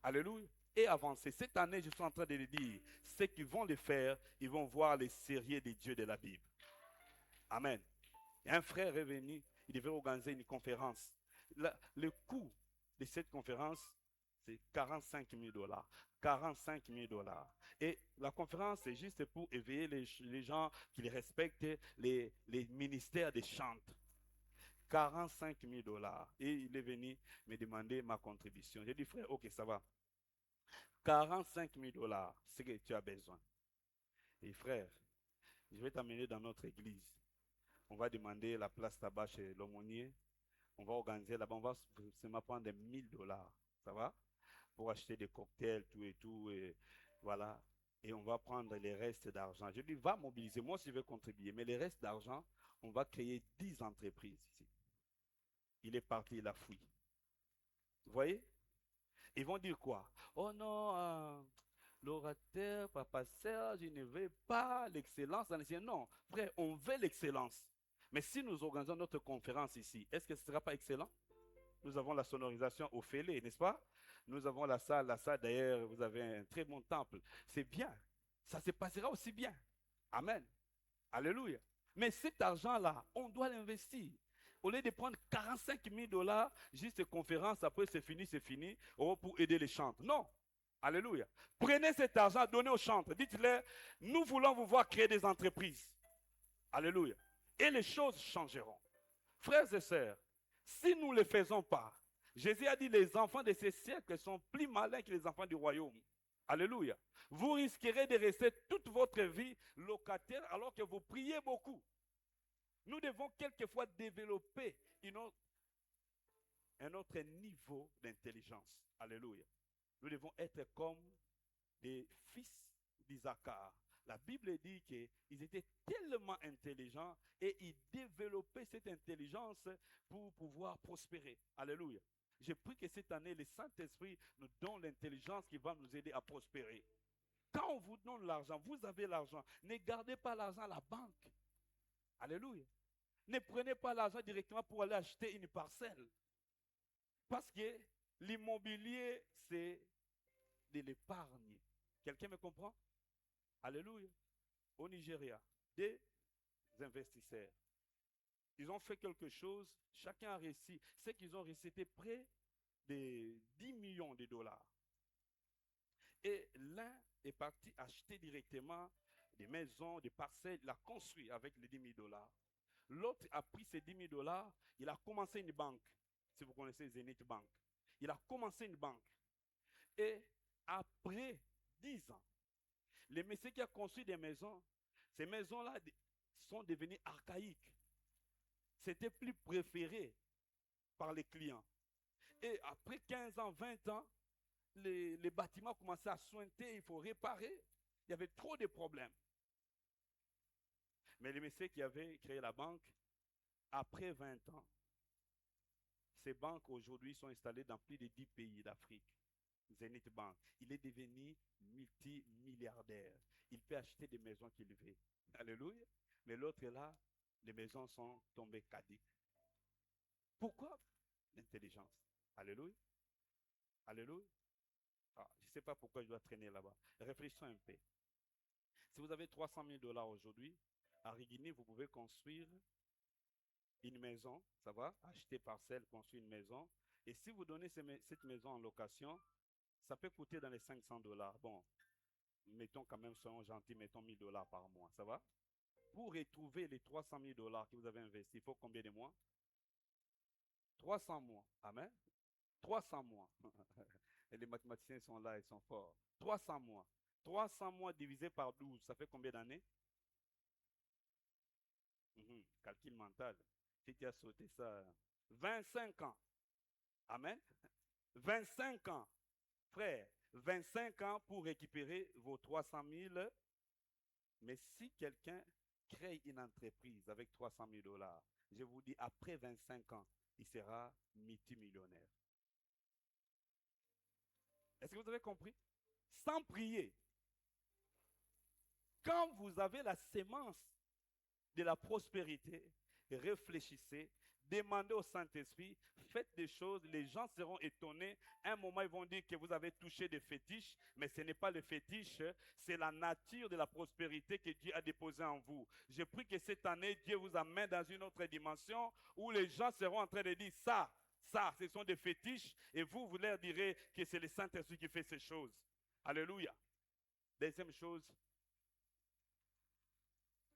Alléluia. Et avancer. Cette année, je suis en train de le dire, ceux qui vont le faire, ils vont voir les sérieux des dieux de la Bible. Amen. Et un frère est venu, il devait organiser une conférence. Le coût de cette conférence, c'est $45,000. $45,000. Et la conférence, c'est juste pour éveiller les gens qui respectent les ministères des chantres. $45,000. Et il est venu me demander ma contribution. J'ai dit, frère, ok, ça va. $45,000, c'est ce que tu as besoin. Et frère, je vais t'amener dans notre église. On va demander la place là-bas chez l'aumônier. On va organiser là-bas. On va seulement prendre $1,000. Ça va? Pour acheter des cocktails, tout et tout. Et voilà. Et on va prendre les restes d'argent. Je lui dis, va mobiliser. Moi, je vais contribuer. Mais les restes d'argent, on va créer 10 entreprises ici. Il est parti, il a fui. Vous voyez? Ils vont dire quoi? Oh non, l'orateur, papa Serge, je ne veux pas l'excellence dans les... Non, frère, on veut l'excellence. Mais si nous organisons notre conférence ici, est-ce que ce ne sera pas excellent? Nous avons la sonorisation au fêlé, n'est-ce pas? Nous avons la salle d'ailleurs, vous avez un très bon temple. C'est bien. Ça se passera aussi bien. Amen. Alléluia. Mais cet argent-là, on doit l'investir. Au lieu de prendre $45,000, juste conférence, après c'est fini, pour aider les chantres. Non. Alléluia. Prenez cet argent, donnez aux chantres. Dites-leur, nous voulons vous voir créer des entreprises. Alléluia. Et les choses changeront. Frères et sœurs, si nous ne le faisons pas, Jésus a dit, les enfants de ces siècles sont plus malins que les enfants du royaume. Alléluia. Vous risquerez de rester toute votre vie locataire alors que vous priez beaucoup. Nous devons quelquefois développer un autre niveau d'intelligence. Alléluia. Nous devons être comme les fils d'Isaacar. La Bible dit qu'ils étaient tellement intelligents et ils développaient cette intelligence pour pouvoir prospérer. Alléluia. Je prie que cette année, le Saint-Esprit nous donne l'intelligence qui va nous aider à prospérer. Quand on vous donne l'argent, vous avez l'argent. Ne gardez pas l'argent à la banque. Alléluia. Ne prenez pas l'argent directement pour aller acheter une parcelle. Parce que l'immobilier, c'est de l'épargne. Quelqu'un me comprend? Alléluia. Au Nigeria, des investisseurs. Ils ont fait quelque chose, chacun a réussi. Ce qu'ils ont réussi, c'était près de 10 millions de dollars. Et l'un est parti acheter directement des maisons, des parcelles, il a construit avec les 10 000 dollars. L'autre a pris ces 10 000 dollars, il a commencé une banque. Si vous connaissez Zenith Bank. Il a commencé une banque. Et après 10 ans, les messieurs qui ont construit des maisons, ces maisons-là sont devenues archaïques. C'était plus préféré par les clients. Et après 15 ans, 20 ans, les bâtiments commençaient à sointer, il faut réparer. Il y avait trop de problèmes. Mais les messieurs qui avaient créé la banque, après 20 ans, ces banques aujourd'hui sont installées dans plus de 10 pays d'Afrique. Zenith Bank, il est devenu multimilliardaire. Il peut acheter des maisons qu'il veut. Alléluia. Mais l'autre est là, les maisons sont tombées caduques. Pourquoi? L'intelligence. Alléluia. Alléluia. Ah, je ne sais pas pourquoi je dois traîner là-bas. Réfléchissons un peu. Si vous avez 300 000 dollars aujourd'hui, à Rigini, vous pouvez construire une maison, ça va, acheter parcelle, construire une maison. Et si vous donnez cette maison en location, ça peut coûter dans les 500 dollars. Bon, mettons quand même, soyons gentils, mettons 1000 dollars par mois, ça va? Pour retrouver les 300 000 dollars que vous avez investis, il faut combien de mois? 300 mois. Amen. 300 mois. Et les mathématiciens sont là, ils sont forts. 300 mois. 300 mois divisé par 12, ça fait combien d'années? Calcul mental. Si tu as sauté ça, 25 ans. Amen. 25 ans. Frère, 25 ans pour récupérer vos 300 000. Mais si quelqu'un crée une entreprise avec 300 000 $, je vous dis, après 25 ans, il sera multimillionnaire. Est-ce que vous avez compris? Sans prier. Quand vous avez la sémence de la prospérité, réfléchissez, demandez au Saint-Esprit, faites des choses, les gens seront étonnés. Un moment, ils vont dire que vous avez touché des fétiches, mais ce n'est pas le fétiche, c'est la nature de la prospérité que Dieu a déposée en vous. Je prie que cette année, Dieu vous amène dans une autre dimension où les gens seront en train de dire ça, ce sont des fétiches, et vous leur direz que c'est le Saint-Esprit qui fait ces choses. Alléluia. Deuxième chose,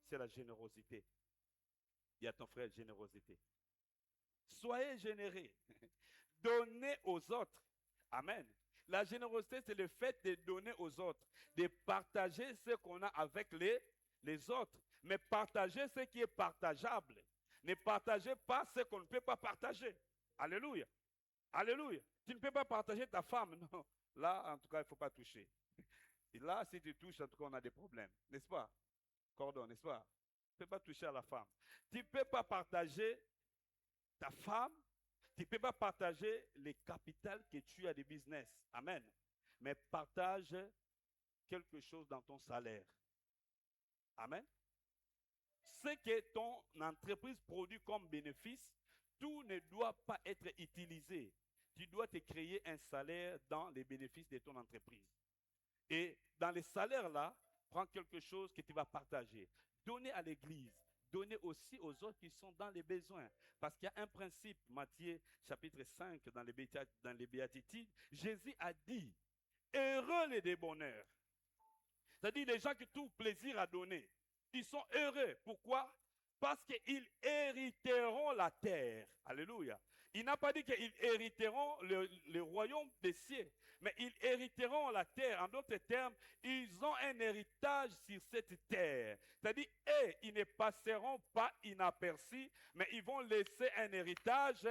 c'est la générosité. Il y a ton frère, générosité. Soyez généreux. Donnez aux autres. Amen. La générosité, c'est le fait de donner aux autres, de partager ce qu'on a avec les autres, mais partager ce qui est partageable. Ne partagez pas ce qu'on ne peut pas partager. Alléluia. Alléluia. Tu ne peux pas partager ta femme, non. Là, en tout cas, il ne faut pas toucher. Et là, si tu touches, en tout cas, on a des problèmes. N'est-ce pas? Cordon, n'est-ce pas? Tu ne peux pas toucher à la femme. Tu ne peux pas partager ta femme. Tu ne peux pas partager les capitales que tu as de business. Amen. Mais partage quelque chose dans ton salaire. Amen. Ce que ton entreprise produit comme bénéfice, tout ne doit pas être utilisé. Tu dois te créer un salaire dans les bénéfices de ton entreprise. Et dans les salaires-là, prends quelque chose que tu vas partager. Donnez à l'église. Donnez aussi aux autres qui sont dans les besoins. Parce qu'il y a un principe, Matthieu chapitre 5, dans les béatitudes, Jésus a dit, heureux les débonneurs. C'est-à-dire les gens qui trouvent plaisir à donner. Ils sont heureux. Pourquoi? Parce qu'ils hériteront la terre. Alléluia. Il n'a pas dit qu'ils hériteront le royaume des cieux, mais ils hériteront la terre. En d'autres termes, ils ont un héritage sur cette terre. C'est-à-dire, ils ne passeront pas inaperçus, mais ils vont laisser un héritage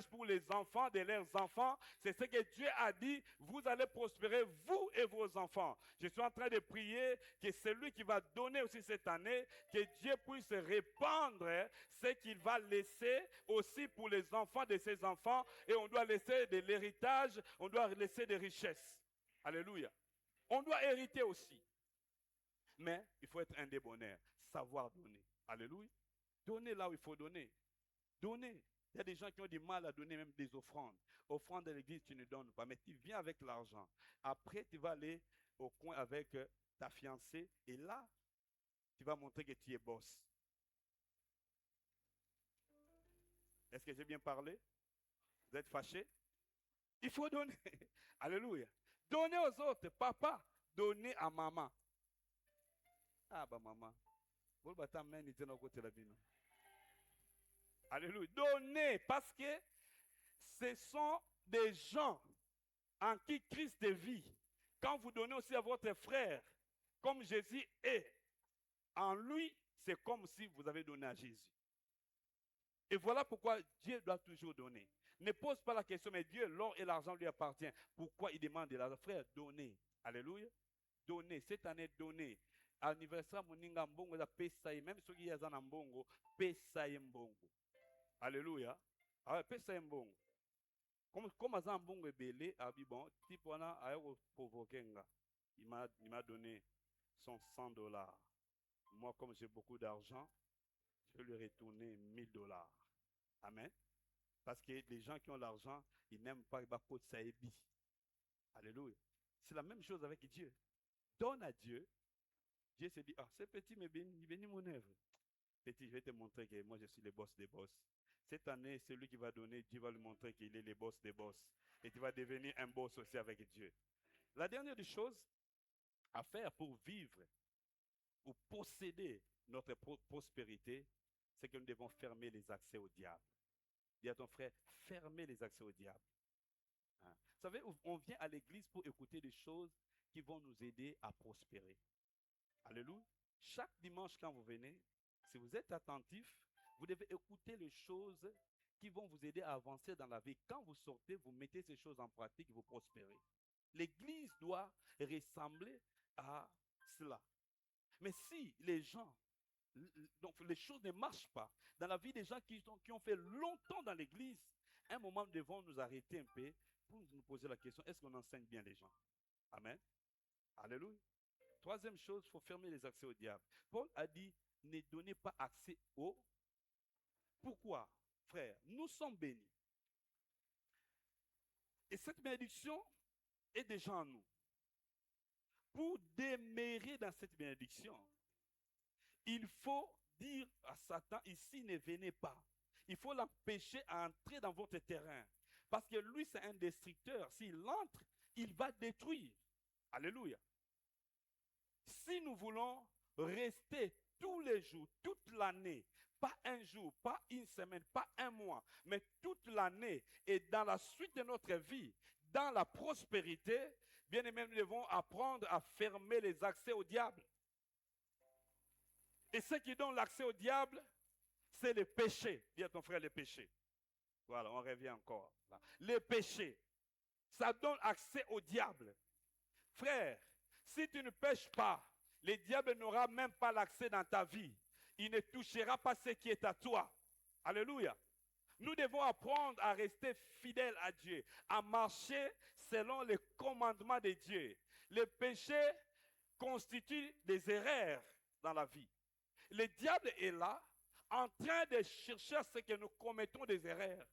pour les enfants de leurs enfants. C'est ce que Dieu a dit, vous allez prospérer, vous et vos enfants. Je suis en train de prier que celui qui va donner aussi cette année, que Dieu puisse répandre ce qu'il va laisser aussi pour les enfants de ses enfants, et on doit laisser de l'héritage, on doit laisser des richesses. Alléluia. On doit hériter aussi. Mais il faut être un débonnaire, savoir donner. Alléluia. Donner là où il faut donner. Donner. Il y a des gens qui ont du mal à donner même des offrandes. Offrandes de l'église, tu ne donnes pas, mais tu viens avec l'argent. Après, tu vas aller au coin avec ta fiancée, et là, tu vas montrer que tu es boss. Est-ce que j'ai bien parlé? Vous êtes fâchés? Il faut donner. Alléluia. Donnez aux autres. Papa, donnez à maman. Ah, bah maman. Alléluia. Donnez, parce que ce sont des gens en qui Christ vit. Quand vous donnez aussi à votre frère, comme Jésus est en lui, c'est comme si vous avez donné à Jésus. Et voilà pourquoi Dieu doit toujours donner. Ne pose pas la question, mais Dieu, l'or et l'argent lui appartient. Pourquoi il demande de l'argent? Frère, donnez. Alléluia. Donnez. Cette année, donnez. Anniversaire, moninga mbongo, pesaye. Même ceux qui sont en mbongo, pesaye mbongo. Alléluia. Ah, pesaye mbongo. Comme aza mbongo ebele, abi bon, type wana ayo provoquer nga. Il m'a donné son $100. Moi, comme j'ai beaucoup d'argent, je vais lui retourner $1000. Amen. Parce que les gens qui ont l'argent, ils n'aiment pas Bako Saebi. Alléluia. C'est la même chose avec Dieu. Donne à Dieu. Dieu se dit, ah, ce petit me bénit mon œuvre. Petit, je vais te montrer que moi je suis le boss des boss. Cette année, celui qui va donner, Dieu va lui montrer qu'il est le boss des boss. Et tu vas devenir un boss aussi avec Dieu. La dernière des choses à faire pour vivre, pour posséder notre prospérité, c'est que nous devons fermer les accès au diable. Dis à ton frère, fermez les accès au diable. Hein? Vous savez, on vient à l'église pour écouter des choses qui vont nous aider à prospérer. Alléluia. Chaque dimanche quand vous venez, si vous êtes attentif, vous devez écouter les choses qui vont vous aider à avancer dans la vie. Quand vous sortez, vous mettez ces choses en pratique, vous prospérez. L'église doit ressembler à cela. Mais si les gens, donc les choses ne marchent pas, dans la vie des gens qui ont fait longtemps dans l'église, à un moment, nous devons nous arrêter un peu pour nous poser la question, est-ce qu'on enseigne bien les gens? Amen. Alléluia. Troisième chose, il faut fermer les accès au diable. Paul a dit, ne donnez pas accès au... Pourquoi, frère? Nous sommes bénis. Et cette bénédiction est déjà en nous. Pour demeurer dans cette bénédiction, il faut dire à Satan, ici ne venez pas. Il faut l'empêcher à entrer dans votre terrain. Parce que lui, c'est un destructeur. S'il entre, il va détruire. Alléluia. Si nous voulons rester tous les jours, toute l'année, pas un jour, pas une semaine, pas un mois, mais toute l'année et dans la suite de notre vie, dans la prospérité, bien aimé, nous devons apprendre à fermer les accès au diable. Et ce qui donne l'accès au diable, c'est le péché. Dis à ton frère le péché. Voilà, on revient encore. Là. Le péché, ça donne accès au diable. Frère, si tu ne pêches pas, le diable n'aura même pas l'accès dans ta vie. Il ne touchera pas ce qui est à toi. Alléluia. Nous devons apprendre à rester fidèles à Dieu, à marcher selon les commandements de Dieu. Le péché constitue des erreurs dans la vie. Le diable est là, en train de chercher à ce que nous commettons des erreurs.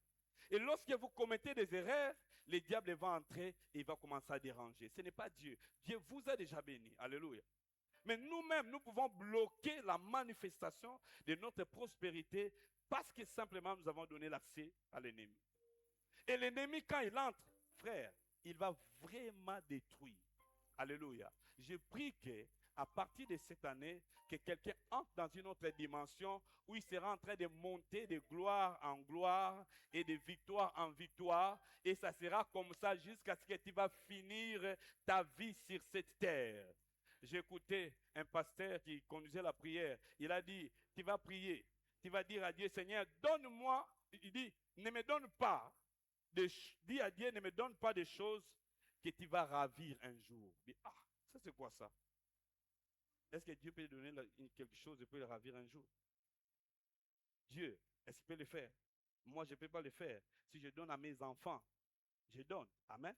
Et lorsque vous commettez des erreurs, le diable va entrer et il va commencer à déranger. Ce n'est pas Dieu. Dieu vous a déjà béni. Alléluia. Mais nous-mêmes, nous pouvons bloquer la manifestation de notre prospérité parce que simplement nous avons donné l'accès à l'ennemi. Et l'ennemi, quand il entre, frère, il va vraiment détruire. Alléluia. Je prie que à partir de cette année, que quelqu'un entre dans une autre dimension où il sera en train de monter de gloire en gloire et de victoire en victoire. Et ça sera comme ça jusqu'à ce que tu vas finir ta vie sur cette terre. J'ai écouté un pasteur qui conduisait la prière. Il a dit, tu vas prier. Tu vas dire à Dieu, Seigneur, donne-moi. Il dit, ne me donne pas. Dis à Dieu, ne me donne pas des choses que tu vas ravir un jour. Mais, ah, ça c'est quoi ça? Est-ce que Dieu peut donner quelque chose et peut le ravir un jour? Dieu, est-ce qu'il peut le faire? Moi, je ne peux pas le faire. Si je donne à mes enfants, je donne. Amen.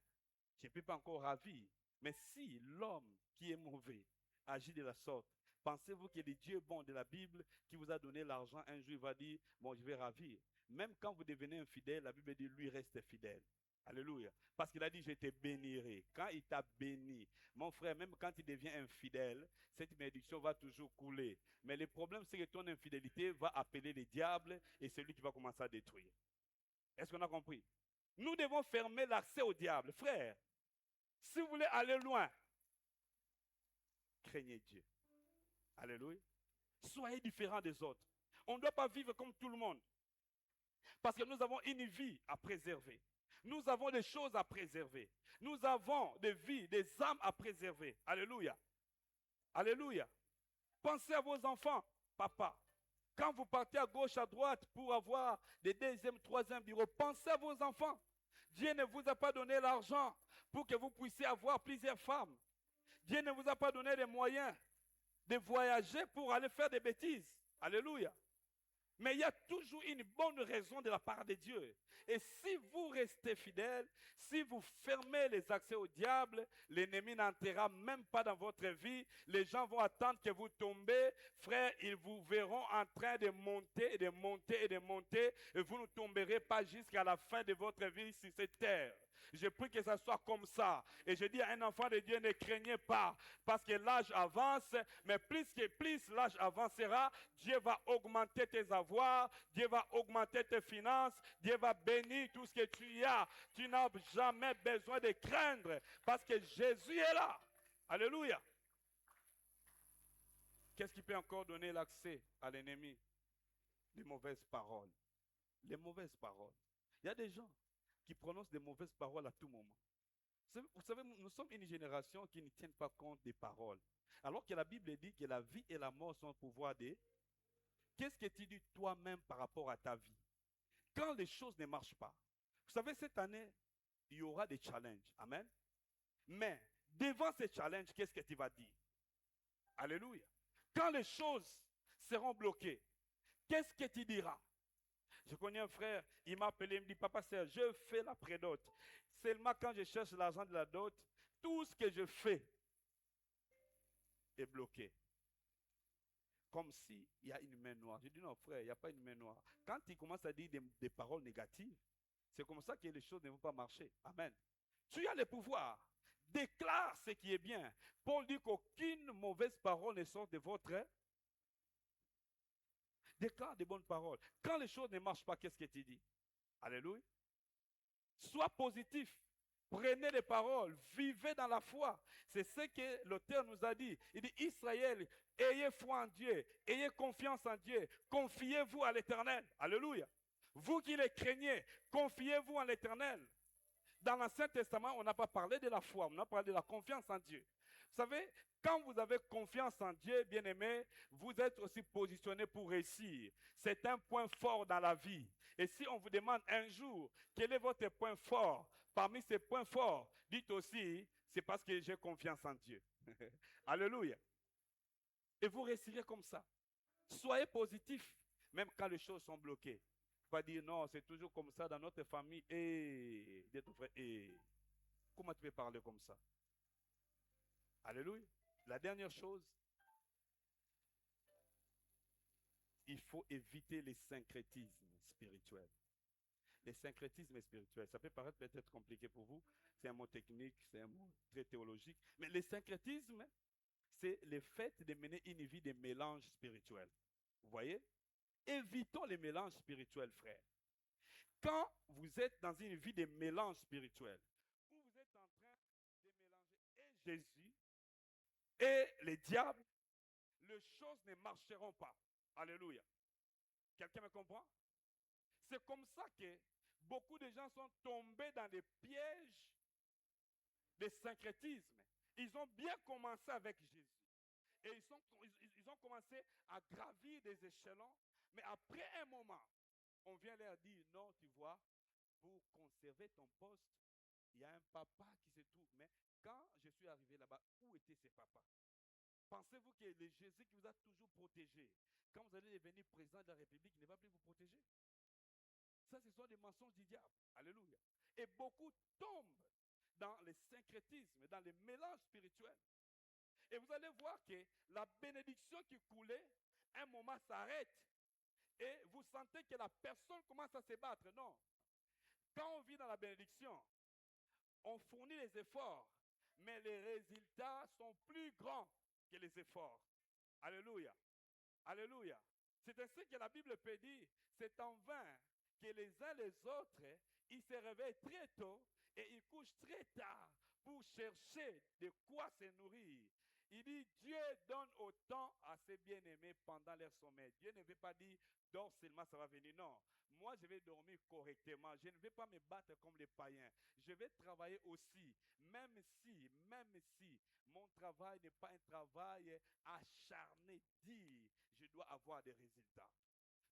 Je ne peux pas encore ravir. Mais si l'homme qui est mauvais agit de la sorte, pensez-vous que le Dieu bon de la Bible qui vous a donné l'argent, un jour il va dire, bon, je vais ravir. Même quand vous devenez infidèle, la Bible dit, lui reste fidèle. Alléluia. Parce qu'il a dit, je te bénirai. Quand il t'a béni, mon frère, même quand il devient infidèle, cette bénédiction va toujours couler. Mais le problème, c'est que ton infidélité va appeler les diables et c'est lui qui va commencer à détruire. Est-ce qu'on a compris? Nous devons fermer l'accès au diable. Frère, si vous voulez aller loin, craignez Dieu. Alléluia. Soyez différents des autres. On ne doit pas vivre comme tout le monde. Parce que nous avons une vie à préserver. Nous avons des choses à préserver. Nous avons des vies, des âmes à préserver. Alléluia. Alléluia. Pensez à vos enfants, papa. Quand vous partez à gauche, à droite pour avoir des deuxième, troisième bureaux, pensez à vos enfants. Dieu ne vous a pas donné l'argent pour que vous puissiez avoir plusieurs femmes. Dieu ne vous a pas donné les moyens de voyager pour aller faire des bêtises. Alléluia. Mais il y a toujours une bonne raison de la part de Dieu. Et si vous restez fidèle, si vous fermez les accès au diable, l'ennemi n'entrera même pas dans votre vie. Les gens vont attendre que vous tombez. Frère, ils vous verront en train de monter et de monter et de monter. Et vous ne tomberez pas jusqu'à la fin de votre vie sur cette terre. Je prie que ça soit comme ça. Et je dis à un enfant de Dieu, ne craignez pas. Parce que l'âge avance. Mais plus l'âge avancera, Dieu va augmenter tes avoirs. Dieu va augmenter tes finances. Dieu va bénir tout ce que tu as. Tu n'as jamais besoin de craindre. Parce que Jésus est là. Alléluia. Qu'est-ce qui peut encore donner l'accès à l'ennemi? Les mauvaises paroles. Les mauvaises paroles. Il y a des gens qui prononcent des mauvaises paroles à tout moment. Vous savez, nous sommes une génération qui ne tient pas compte des paroles. Alors que la Bible dit que la vie et la mort sont au pouvoir des... Qu'est-ce que tu dis toi-même par rapport à ta vie? Quand les choses ne marchent pas. Vous savez, cette année, il y aura des challenges. Amen. Mais devant ces challenges, qu'est-ce que tu vas dire? Alléluia. Quand les choses seront bloquées, qu'est-ce que tu diras? Je connais un frère, il m'a appelé, il me dit, papa, Serge, je fais la prédot. Seulement quand je cherche l'argent de la dot, tout ce que je fais est bloqué. Comme s'il y a une main noire. Je dis, non, frère, il n'y a pas une main noire. Quand il commence à dire des paroles négatives, c'est comme ça que les choses ne vont pas marcher. Amen. Tu as le pouvoir. Déclare ce qui est bien. Paul dit qu'aucune mauvaise parole ne sort de votre. Déclare des bonnes paroles. Quand les choses ne marchent pas, qu'est-ce que tu dis? Alléluia. Sois positif. Prenez les paroles. Vivez dans la foi. C'est ce que l'auteur nous a dit. Il dit, Israël, ayez foi en Dieu. Ayez confiance en Dieu. Confiez-vous à l'Éternel. Alléluia. Vous qui les craignez, confiez-vous en l'Éternel. Dans l'Ancien Testament, on n'a pas parlé de la foi, on a parlé de la confiance en Dieu. Vous savez, quand vous avez confiance en Dieu, bien-aimé, vous êtes aussi positionné pour réussir. C'est un point fort dans la vie. Et si on vous demande un jour, quel est votre point fort? Parmi ces points forts, dites aussi, c'est parce que j'ai confiance en Dieu. Alléluia. Et vous réussirez comme ça. Soyez positif, même quand les choses sont bloquées. Pas dire non, c'est toujours comme ça dans notre famille. Et comment tu peux parler comme ça? Alléluia. La dernière chose, il faut éviter les syncrétismes spirituels. Les syncrétismes spirituels, ça peut paraître peut-être compliqué pour vous. C'est un mot technique, c'est un mot très théologique. Mais les syncrétismes, c'est le fait de mener une vie de mélange spirituel. Vous voyez? Évitons les mélanges spirituels, frères. Quand vous êtes dans une vie de mélange spirituel, où vous êtes en train de mélanger et Jésus et les diables, les choses ne marcheront pas. Alléluia. Quelqu'un me comprend? C'est comme ça que beaucoup de gens sont tombés dans les pièges des syncrétismes. Ils ont bien commencé avec Jésus. Et ils ont commencé à gravir des échelons. Mais après un moment, on vient leur dire, non, tu vois, pour conserver ton poste, il y a un papa qui se trouve. Mais quand je suis arrivé là-bas, où étaient ces papas? Pensez-vous que le Jésus qui vous a toujours protégé, quand vous allez devenir président de la République, il ne va plus vous protéger? Ça, ce sont des mensonges du diable. Alléluia. Et beaucoup tombent dans les syncrétismes, dans les mélanges spirituels. Et vous allez voir que la bénédiction qui coulait, un moment s'arrête. Et vous sentez que la personne commence à se battre. Non. Quand on vit dans la bénédiction, on fournit les efforts, mais les résultats sont plus grands que les efforts. Alléluia. Alléluia. C'est ainsi que la Bible peut dire, c'est en vain que les uns les autres, ils se réveillent très tôt et ils couchent très tard pour chercher de quoi se nourrir. Il dit, Dieu donne autant à ses bien-aimés pendant leur sommeil. Dieu ne veut pas dire, dors seulement, ça va venir. Non. Moi, je vais dormir correctement. Je ne vais pas me battre comme les païens. Je vais travailler aussi, même si mon travail n'est pas un travail acharné, dit, je dois avoir des résultats.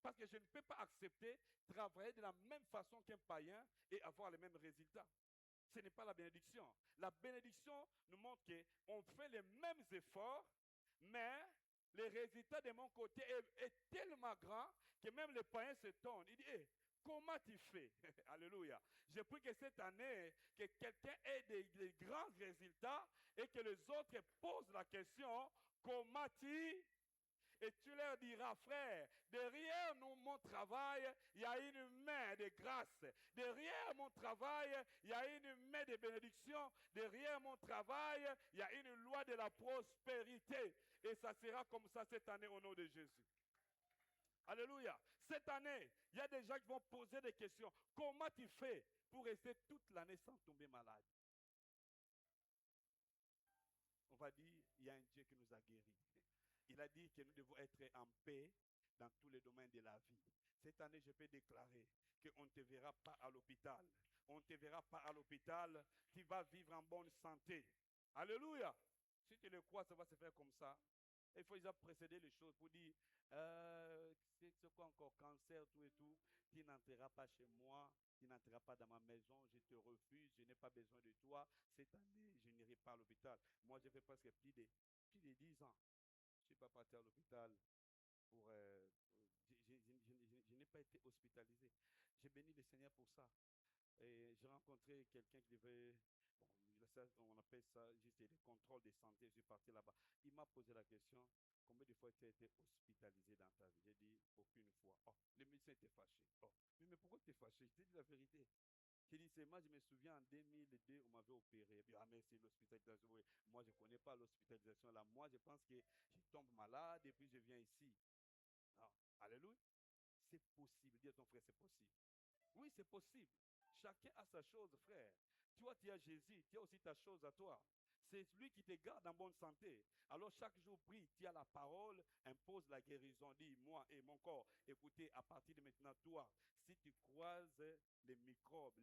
Parce que je ne peux pas accepter travailler de la même façon qu'un païen et avoir les mêmes résultats. Ce n'est pas la bénédiction. La bénédiction nous montre qu'on fait les mêmes efforts, mais le résultat de mon côté est tellement grand que même les païens se tournent. Il dit, hey, comment tu fais? Alléluia. Je prie que cette année, que quelqu'un ait des grands résultats et que les autres posent la question, comment tu... Et tu leur diras, frère, derrière mon travail, il y a une main de grâce. Derrière mon travail, il y a une main de bénédiction. Derrière mon travail, il y a une loi de la prospérité. Et ça sera comme ça cette année au nom de Jésus. Alléluia. Cette année, il y a des gens qui vont poser des questions. Comment tu fais pour rester toute l'année sans tomber malade? On va dire, il y a un Dieu qui nous a guéris. Il a dit que nous devons être en paix dans tous les domaines de la vie. Cette année, je peux déclarer qu'on ne te verra pas à l'hôpital. On ne te verra pas à l'hôpital. Tu vas vivre en bonne santé. Alléluia. Si tu le crois, ça va se faire comme ça. Il faut déjà précéder les choses pour dire, c'est quoi encore, cancer, tout et tout, tu n'entreras pas chez moi, tu n'entreras pas dans ma maison, je te refuse, je n'ai pas besoin de toi. Cette année, je n'irai pas à l'hôpital. Moi, j'ai fait presque plus de 10 ans. Je ne suis pas parti à l'hôpital je n'ai pas été hospitalisé. J'ai béni le Seigneur pour ça. Et j'ai rencontré quelqu'un qui devait, bon, on appelle ça juste des contrôles de santé. Je suis parti là-bas. Il m'a posé la question, combien de fois tu as été hospitalisé dans ta vie? J'ai dit, aucune fois. Oh, le médecin était fâché. Oh, mais pourquoi tu es fâché? Je t'ai dit la vérité. J'ai dit, c'est moi, je me souviens en 2002, on m'avait opéré. Puis, ah, mais c'est l'hospitalisation. Oui. Moi, je ne connais pas l'hospitalisation là. Moi, je pense que je tombe malade et puis je viens ici. Ah, alléluia. C'est possible. Dis à ton frère, c'est possible. Oui, c'est possible. Chacun a sa chose, frère. Toi, tu as Jésus, tu as aussi ta chose à toi. C'est lui qui te garde en bonne santé. Alors chaque jour, prie, tu as la parole, impose la guérison. Dis, moi et mon corps, écoutez, à partir de maintenant, toi, si tu croises les microbes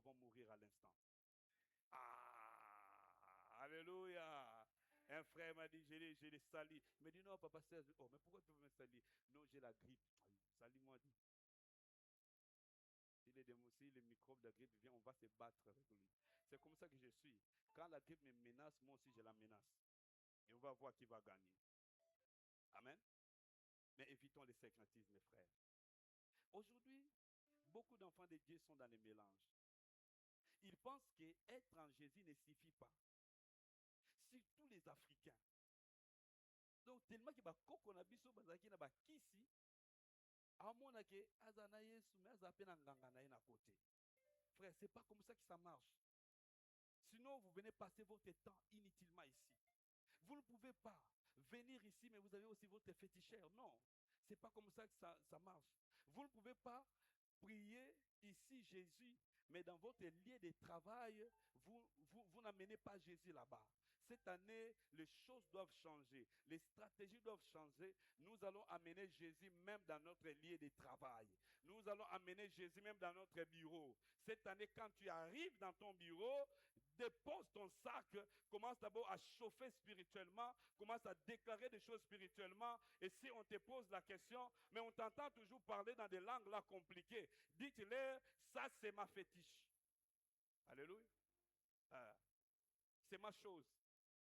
vont mourir à l'instant. Ah, alléluia. Un frère m'a dit, je l'ai sali. Il m'a dit, non, papa, oh, mais pourquoi tu veux me salir? Non, j'ai la grippe. Salis-moi, dit. Si les microbes de la grippe viennent, on va se battre avec lui. C'est comme ça que je suis. Quand la grippe me menace, moi aussi je la menace. Et on va voir qui va gagner. Amen. Mais évitons les secnatismes, mes frères. Aujourd'hui, beaucoup d'enfants de Dieu sont dans les mélanges. Ils pensent qu'être en Jésus ne suffit pas. Surtout les Africains. Donc, tellement que qu'on a biso bazaki na bakisi, amona ke azana Yesu mais azapena nganga na na côté. Frère, c'est pas comme ça que ça marche. Sinon, vous venez passer votre temps inutilement ici. Vous ne pouvez pas venir ici, mais vous avez aussi votre féticheur. Non, ce n'est pas comme ça que ça marche. Vous ne pouvez pas prier ici Jésus, mais dans votre lieu de travail, vous n'amenez pas Jésus là-bas. Cette année, les choses doivent changer. Les stratégies doivent changer. Nous allons amener Jésus même dans notre lieu de travail. Nous allons amener Jésus même dans notre bureau. Cette année, quand tu arrives dans ton bureau, dépose ton sac, commence d'abord à chauffer spirituellement, commence à déclarer des choses spirituellement. Et si on te pose la question, mais on t'entend toujours parler dans des langues là compliquées, dites-leur, ça c'est ma fétiche. Alléluia. C'est ma chose.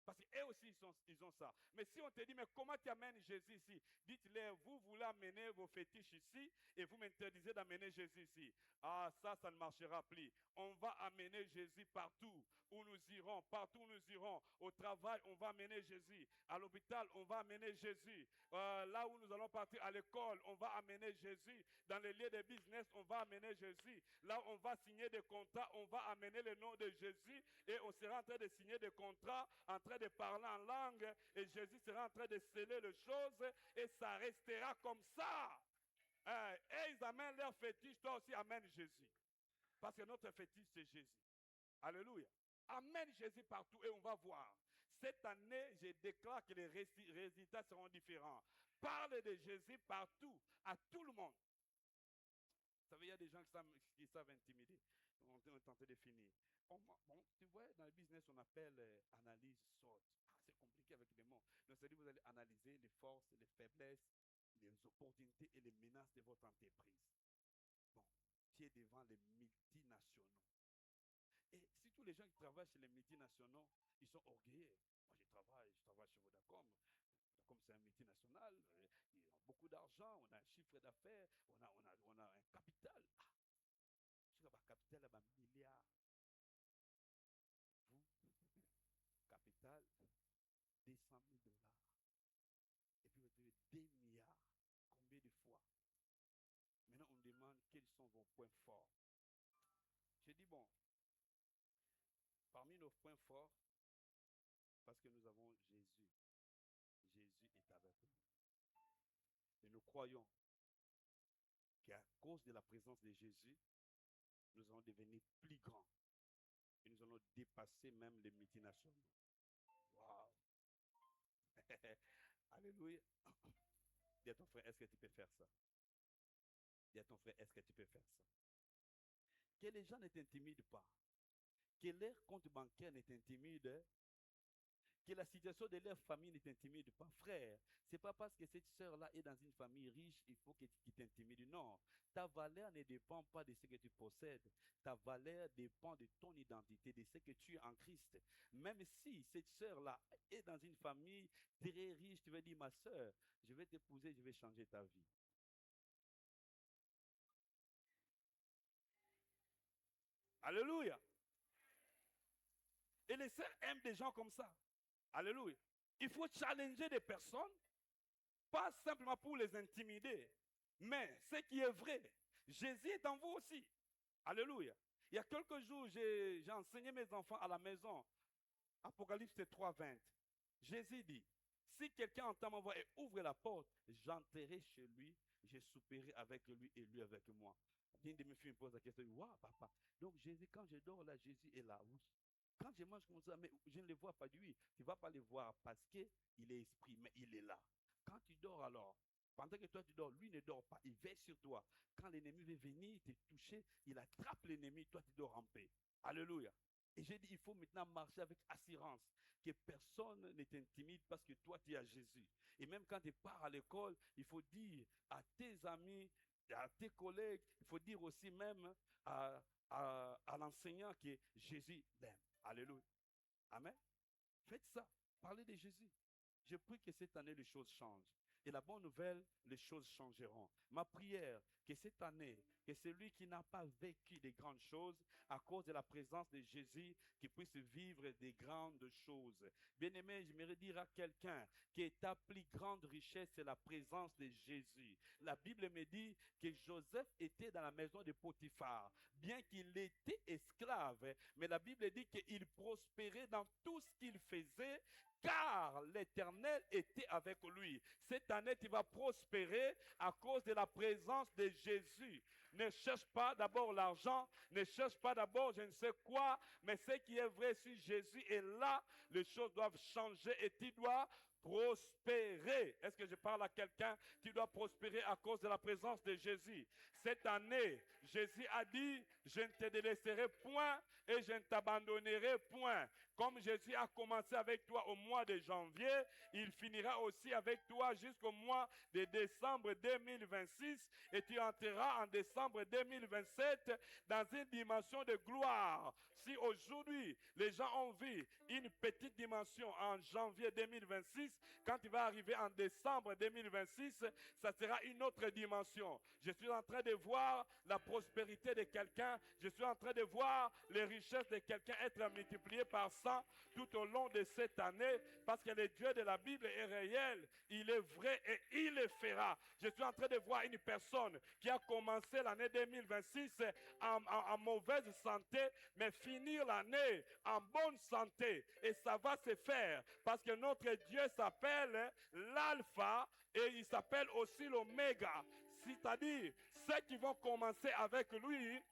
Parce qu'eux aussi, ils ont ça. Mais si on te dit, mais comment tu amènes Jésus ici? Dites-leur, vous voulez amener vos fétiches ici et vous m'interdisez d'amener Jésus ici. Ah, ça ne marchera plus. On va amener Jésus partout où nous irons. Partout où nous irons. Au travail, on va amener Jésus. À l'hôpital, on va amener Jésus. Là où nous allons partir à l'école, on va amener Jésus. Dans les lieux de business, on va amener Jésus. Là où on va signer des contrats, on va amener le nom de Jésus et on sera en train de signer des contrats, en train de parler en langue et Jésus sera en train de sceller les choses et ça restera comme ça. Et ils amènent leur fétiche, toi aussi amène Jésus. Parce que notre fétiche, c'est Jésus. Alléluia. Amène Jésus partout et on va voir. Cette année, je déclare que les résultats seront différents. Parle de Jésus partout, à tout le monde. Vous savez, il y a des gens qui savent intimider. On est tenté de finir. Bon, tu vois, dans le business, on appelle analyse SWOT. C'est compliqué avec les mots. Donc, c'est-à-dire que vous allez analyser les forces, les faiblesses, les opportunités et les menaces de votre entreprise. Bon, tu es devant les multinationaux. Et si tous les gens qui travaillent chez les multinationaux, ils sont orgueilleux. Moi, je travaille chez Vodacom. Vodacom, c'est un multinational. Ils ont beaucoup d'argent, on a un chiffre d'affaires, on a un capital. Je sais pas, capital, là, milliard. Vous, capital, 200 000 dollars. Et puis vous avez 2 milliards. Combien de fois? Maintenant, on me demande quels sont vos points forts. J'ai dit, bon, parmi nos points forts, parce que nous avons Jésus. Jésus est avec nous. Et nous croyons qu'à cause de la présence de Jésus, nous allons devenir plus grands. Et nous allons dépasser même les multinationaux. Waouh! Alléluia! Dis à ton frère, est-ce que tu peux faire ça? Dis à ton frère, est-ce que tu peux faire ça? Que les gens ne t'intimident pas. Que leur compte bancaire ne t'intimide. que la situation de leur famille ne t'intimide pas. Frère, ce n'est pas parce que cette sœur-là est dans une famille riche, il faut qu'il t'intimide. Non, ta valeur ne dépend pas de ce que tu possèdes. Ta valeur dépend de ton identité, de ce que tu es en Christ. Même si cette sœur-là est dans une famille très riche, tu vas dire, ma sœur, je vais t'épouser, je vais changer ta vie. Alléluia. Et les sœurs aiment des gens comme ça. Alléluia. Il faut challenger des personnes, pas simplement pour les intimider, mais ce qui est vrai. Jésus est en vous aussi. Alléluia. Il y a quelques jours, j'ai enseigné mes enfants à la maison. Apocalypse 3, 20. Jésus dit, si quelqu'un entend ma voix et ouvre la porte, j'entrerai chez lui, je souperai avec lui et lui avec moi. Une de mes filles me pose la question, waouh, papa. Donc Jésus, quand je dors là, Jésus est là. Oui. Quand je mange comme ça, mais je ne le vois pas. Oui, tu ne vas pas le voir parce qu'il est esprit, mais il est là. Quand tu dors alors, pendant que toi tu dors, lui ne dort pas, il veille sur toi. Quand l'ennemi veut venir te toucher, il attrape l'ennemi, toi tu dors en paix. Alléluia. Et j'ai dit, il faut maintenant marcher avec assurance, que personne ne t'intimide parce que toi tu es à Jésus. Et même quand tu pars à l'école, il faut dire à tes amis, à tes collègues, il faut dire aussi même à l'enseignant que Jésus l'aime. Alléluia. Amen. Faites ça. Parlez de Jésus. Je prie que cette année, les choses changent. Et la bonne nouvelle, les choses changeront. Ma prière, que cette année, que celui qui n'a pas vécu des grandes choses, à cause de la présence de Jésus, qu'il puisse vivre des grandes choses. Bien-aimé, je me dire à quelqu'un que ta plus grande richesse, c'est la présence de Jésus. La Bible me dit que Joseph était dans la maison de Potiphar, bien qu'il était esclave, mais la Bible dit qu'il prospérait dans tout ce qu'il faisait, car l'Éternel était avec lui. Cette année, tu vas prospérer à cause de la présence de Jésus. Ne cherche pas d'abord l'argent, ne cherche pas d'abord je ne sais quoi, mais ce qui est vrai, si Jésus est là, les choses doivent changer et tu dois prospérer. Est-ce que je parle à quelqu'un? Tu dois prospérer à cause de la présence de Jésus. Cette année, Jésus a dit, je ne te délaisserai point et je ne t'abandonnerai point. Comme Jésus a commencé avec toi au mois de janvier, il finira aussi avec toi jusqu'au mois de décembre 2026 et tu entreras en décembre 2027 dans une dimension de gloire. Si aujourd'hui, les gens ont vu une petite dimension en janvier 2026, quand il va arriver en décembre 2026, ça sera une autre dimension. Je suis en train de voir la prospérité de quelqu'un. Je suis en train de voir les richesses de quelqu'un être multipliées par 100 tout au long de cette année, parce que le Dieu de la Bible est réel, il est vrai et il le fera. Je suis en train de voir une personne qui a commencé l'année 2026 en mauvaise santé, mais finir l'année en bonne santé. Et ça va se faire, parce que notre Dieu s'appelle l'Alpha et il s'appelle aussi l'Oméga. C'est-à-dire, ceux qui vont commencer avec lui,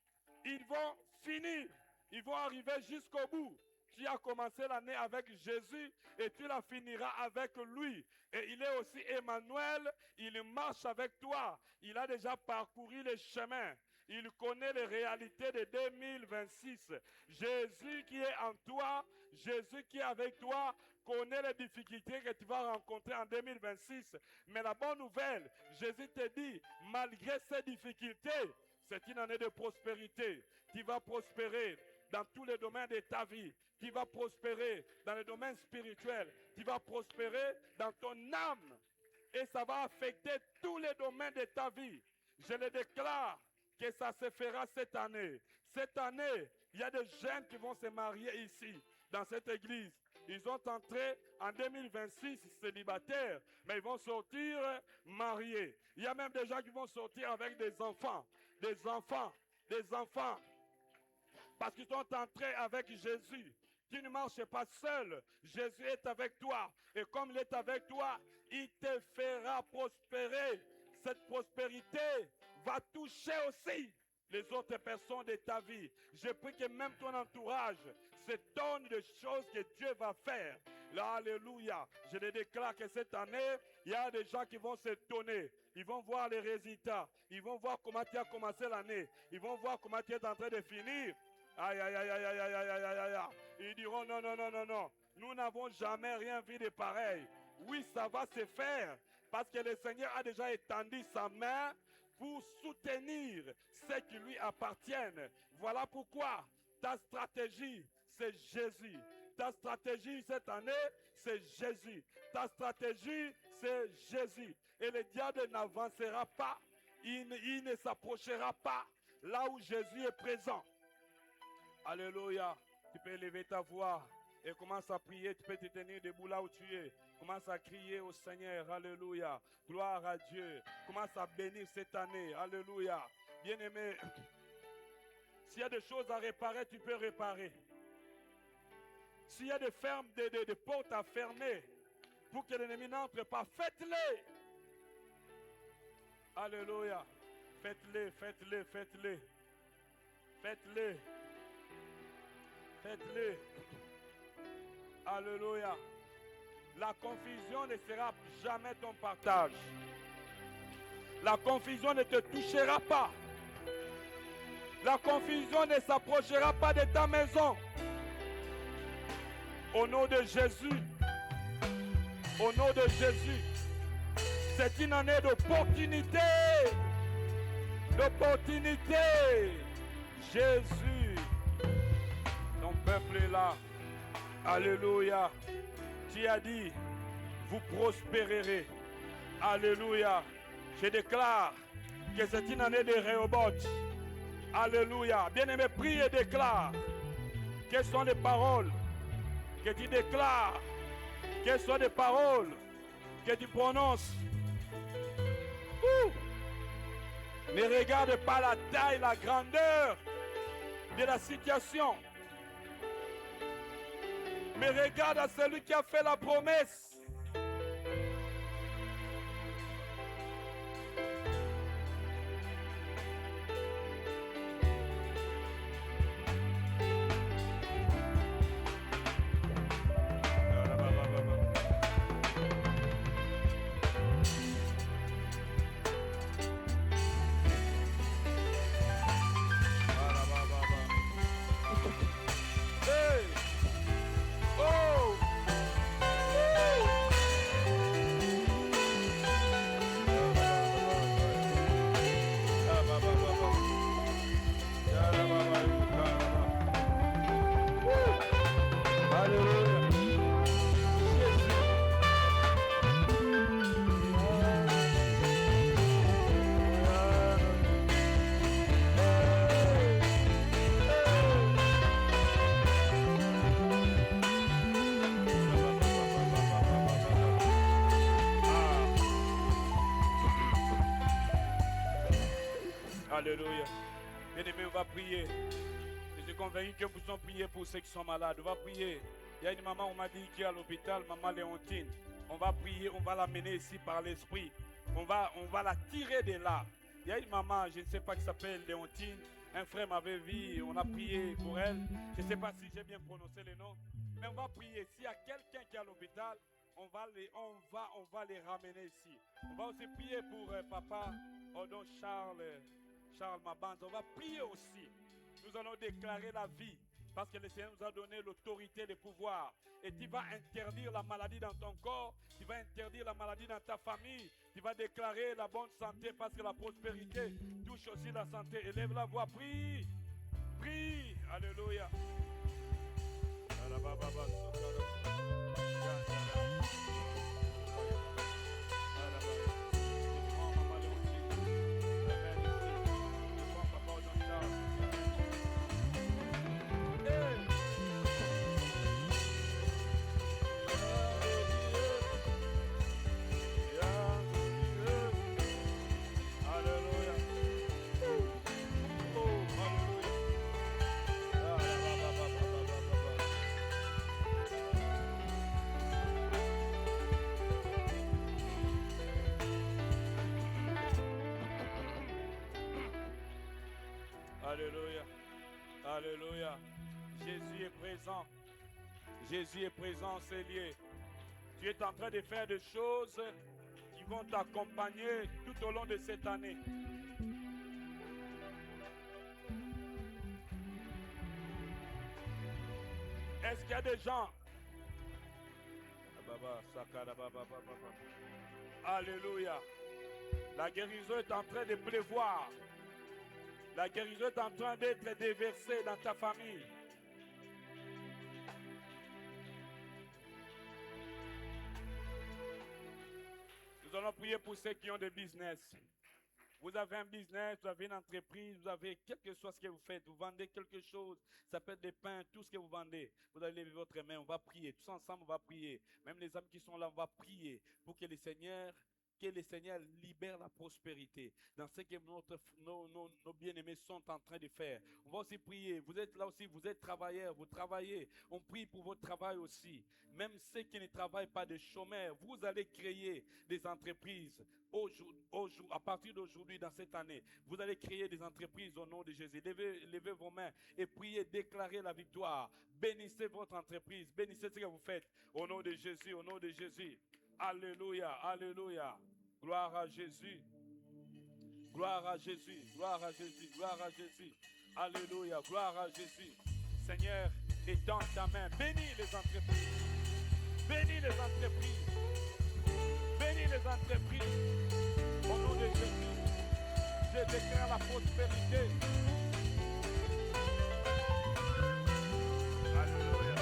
ils vont finir. Ils vont arriver jusqu'au bout. Tu as commencé l'année avec Jésus et tu la finiras avec lui. Et il est aussi Emmanuel, il marche avec toi. Il a déjà parcouru les chemins. Il connaît les réalités de 2026. Jésus qui est en toi, Jésus qui est avec toi, connaît les difficultés que tu vas rencontrer en 2026. Mais la bonne nouvelle, Jésus te dit, malgré ces difficultés, c'est une année de prospérité. Tu vas prospérer dans tous les domaines de ta vie. Tu vas prospérer dans le domaine spirituel. Tu vas prospérer dans ton âme. Et ça va affecter tous les domaines de ta vie. Je le déclare que ça se fera cette année. Cette année, il y a des jeunes qui vont se marier ici, dans cette église. Ils sont entrés en 2026 célibataires, mais ils vont sortir mariés. Il y a même des gens qui vont sortir avec des enfants. Des enfants. Des enfants. Parce qu'ils sont entrés avec Jésus. Tu ne marches pas seul. Jésus est avec toi. Et comme il est avec toi, il te fera prospérer. Cette prospérité va toucher aussi les autres personnes de ta vie. Je prie que même ton entourage s'étonne des choses que Dieu va faire. Là, alléluia. Je le déclare que cette année, il y a des gens qui vont s'étonner. Ils vont voir les résultats. Ils vont voir comment tu as commencé l'année. Ils vont voir comment tu es en train de finir. Aïe, aïe, aïe, aïe, aïe, aïe, aïe, aïe, aïe. Ils diront non, non, non, non, non. Nous n'avons jamais rien vu de pareil. Oui, ça va se faire parce que le Seigneur a déjà étendu sa main pour soutenir ceux qui lui appartiennent. Voilà pourquoi ta stratégie, c'est Jésus. Ta stratégie cette année, c'est Jésus. Ta stratégie, c'est Jésus. Et le diable n'avancera pas. Il ne s'approchera pas là où Jésus est présent. Alléluia. Tu peux élever ta voix et commence à prier. Tu peux te tenir debout là où tu es. Commence à crier au Seigneur. Alléluia. Gloire à Dieu. Commence à bénir cette année. Alléluia. Bien-aimé, s'il y a des choses à réparer, tu peux réparer. S'il y a des portes à fermer pour que l'ennemi n'entre pas, faites-les. Alléluia. Faites-les, faites-les, faites-les. Faites-les. Faites-les. Alléluia. La confusion ne sera jamais ton partage. La confusion ne te touchera pas. La confusion ne s'approchera pas de ta maison. Au nom de Jésus. Au nom de Jésus. C'est une année d'opportunité. D'opportunité. Jésus. Ton peuple est là. Alléluia. Tu as dit, vous prospérerez. Alléluia. Je déclare que c'est une année de Rehoboth. Alléluia. Bien-aimé, prie et déclare. Quelles sont les paroles que tu déclares? Quelles sont les paroles que tu prononces? Ne regarde pas la taille, la grandeur de la situation. Mais regarde à celui qui a fait la promesse. Alléluia. Bien-aimés, on va prier. Je suis convaincu que vous pouvons prier pour ceux qui sont malades. On va prier. Il y a une maman, on m'a dit, qui est à l'hôpital, maman Léontine. On va prier, on va l'amener ici par l'esprit. On va la tirer de là. Il y a une maman, je ne sais pas, qui s'appelle Léontine. Un frère m'avait vu, on a prié pour elle. Je ne sais pas si j'ai bien prononcé le nom. Mais on va prier. S'il y a quelqu'un qui est à l'hôpital, on va les ramener ici. On va aussi prier pour papa, Odon Charles Mabande. On va prier aussi. Nous allons déclarer la vie. Parce que le Seigneur nous a donné l'autorité, le pouvoir. Et tu vas interdire la maladie dans ton corps. Tu vas interdire la maladie dans ta famille. Tu vas déclarer la bonne santé parce que la prospérité touche aussi la santé. Élève la voix, prie. Prie. Alléluia. Alléluia. Alléluia. Jésus est présent. Jésus est présent, c'est lié. Tu es en train de faire des choses qui vont t'accompagner tout au long de cette année. Est-ce qu'il y a des gens Alléluia. La guérison est en train de pleuvoir. La guérison est en train d'être déversée dans ta famille. Nous allons prier pour ceux qui ont des business. Vous avez un business, vous avez une entreprise, vous avez quel que soit ce que vous faites, vous vendez quelque chose, ça peut être des pains, tout ce que vous vendez. Vous allez lever votre main, on va prier. Tous ensemble, on va prier. Même les hommes qui sont là, on va prier pour que le Seigneur libère la prospérité dans ce que nos bien-aimés sont en train de faire. On va aussi prier. Vous êtes là aussi, vous êtes travailleurs, vous travaillez. On prie pour votre travail aussi. Même ceux qui ne travaillent pas, des chômeurs, vous allez créer des entreprises. À partir d'aujourd'hui, dans cette année, vous allez créer des entreprises au nom de Jésus. Levez vos mains et priez, déclarez la victoire. Bénissez votre entreprise, bénissez ce que vous faites. Au nom de Jésus, au nom de Jésus. Alléluia, alléluia. Gloire à Jésus. Gloire à Jésus, gloire à Jésus, gloire à Jésus. Alléluia, gloire à Jésus. Seigneur, étends ta main. Bénis les entreprises. Bénis les entreprises. Bénis les entreprises. Au nom de Jésus, je déclare la prospérité. Alléluia.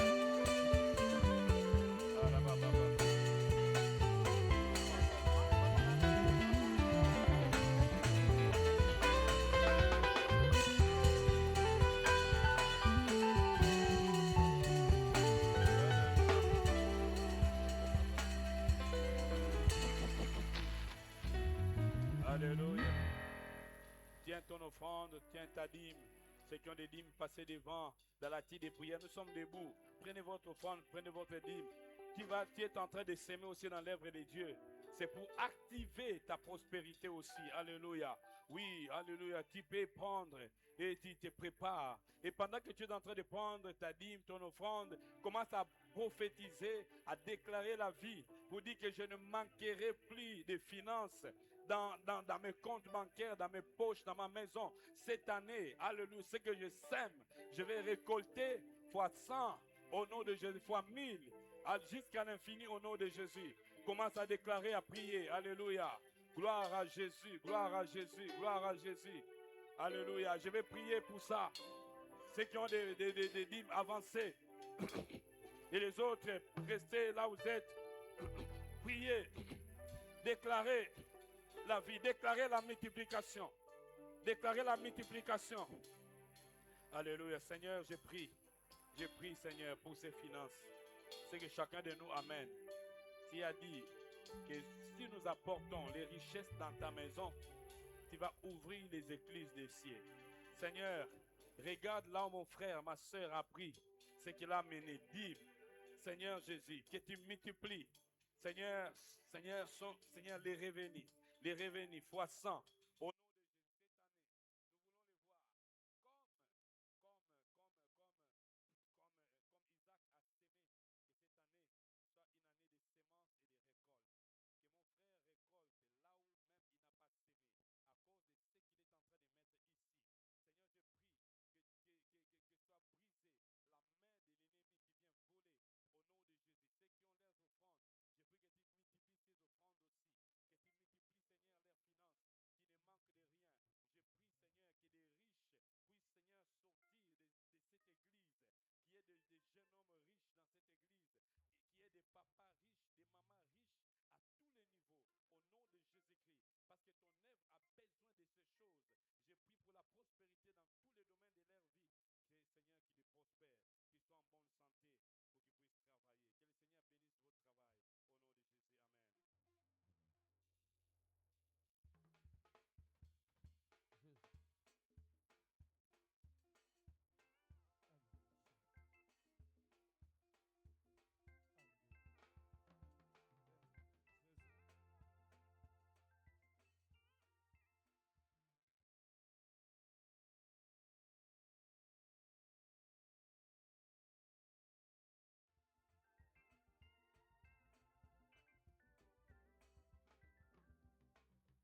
Alléluia. Tiens ton offrande, tiens ta dîme. Ceux qui ont des dîmes, passez devant dans la tire de prière. Nous sommes debout. Prenez votre offrande, prenez votre dîme. Tu es en train de s'aimer aussi dans l'œuvre de Dieu. C'est pour activer ta prospérité aussi. Alléluia. Oui, alléluia. Tu peux prendre et tu te prépares. Et pendant que tu es en train de prendre ta dîme, ton offrande, commence à prophétiser, à déclarer la vie. Pour dire que je ne manquerai plus de finances dans mes comptes bancaires, dans mes poches, dans ma maison. Cette année, alléluia, ce que je sème, je vais récolter fois 100 au nom de Jésus, fois 1000, jusqu'à l'infini au nom de Jésus. Commence à déclarer, à prier. Alléluia. Gloire à Jésus, gloire à Jésus, gloire à Jésus. Alléluia. Je vais prier pour ça. Ceux qui ont des dîmes avancées. Et les autres, restez là où vous êtes. Priez. Déclarez la vie. Déclarez la multiplication. Déclarez la multiplication. Alléluia. Seigneur, je prie. Je prie, Seigneur, pour ces finances. C'est que chacun de nous amène. Tu as dit que si nous apportons les richesses dans ta maison, tu vas ouvrir les écluses des cieux. Seigneur, regarde là où mon frère, ma soeur a pris ce qu'il a mené. Dis, Seigneur Jésus, que tu multiplies. Seigneur, les revenus fois 100. Au